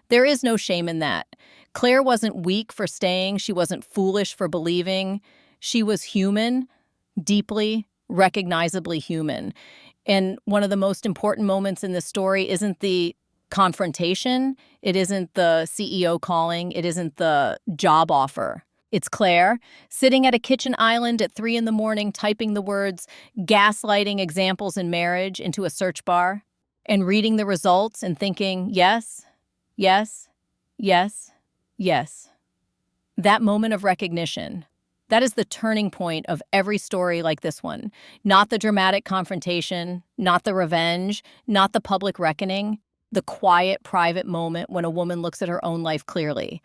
There is no shame in that. Claire wasn't weak for staying. She wasn't foolish for believing. She was human, deeply, recognizably human. And one of the most important moments in this story isn't the confrontation. It isn't the CEO calling. It isn't the job offer. It's Claire, sitting at a kitchen island at 3 a.m, typing the words gaslighting examples in marriage into a search bar, and reading the results and thinking, yes, yes, yes, yes. That moment of recognition, That is the turning point of every story like this one. Not the dramatic confrontation, not the revenge, not the public reckoning, the quiet, private moment when a woman looks at her own life clearly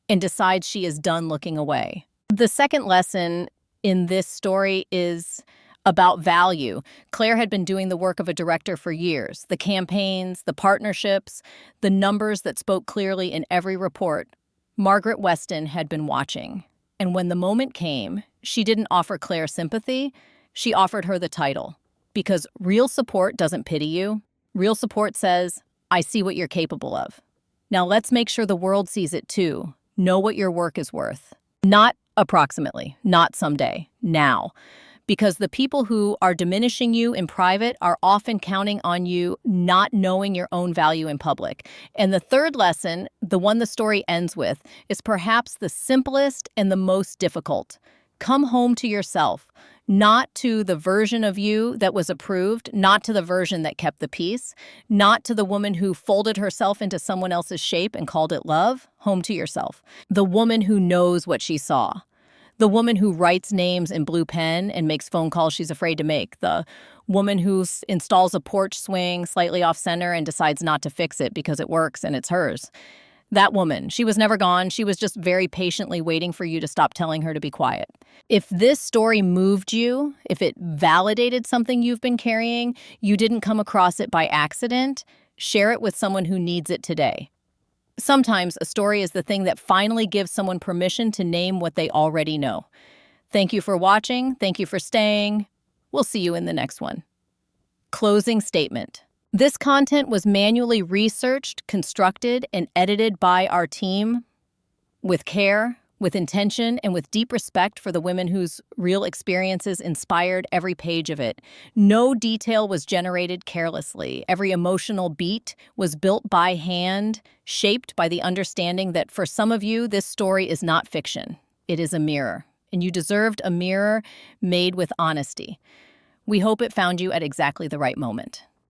and decides she is done looking away. The second lesson in this story is about value. Claire had been doing the work of a director for years. The campaigns, the partnerships, the numbers that spoke clearly in every report. Margaret Weston had been watching. And when the moment came, she didn't offer Claire sympathy, she offered her the title. Because real support doesn't pity you. Real support says, I see what you're capable of. Now let's make sure the world sees it too. Know what your work is worth. Not approximately, not someday, now. Because the people who are diminishing you in private are often counting on you not knowing your own value in public. And the third lesson, the one the story ends with, is perhaps the simplest and the most difficult. Come home to yourself, not to the version of you that was approved, not to the version that kept the peace, not to the woman who folded herself into someone else's shape and called it love. Home to yourself. The woman who knows what she saw. The woman who writes names in blue pen and makes phone calls she's afraid to make. The woman who installs a porch swing slightly off center and decides not to fix it because it works and it's hers. That woman, she was never gone. She was just very patiently waiting for you to stop telling her to be quiet. If this story moved you, if it validated something you've been carrying, you didn't come across it by accident, share it with someone who needs it today. Sometimes a story is the thing that finally gives someone permission to name what they already know. Thank you for watching. Thank you for staying. We'll see you in the next one. Closing statement. This content was manually researched, constructed, and edited by our team with care, with intention, and with deep respect for the women whose real experiences inspired every page of it. No detail was generated carelessly. Every emotional beat was built by hand, shaped by the understanding that for some of you, this story is not fiction. It is a mirror, and you deserved a mirror made with honesty. We hope it found you at exactly the right moment.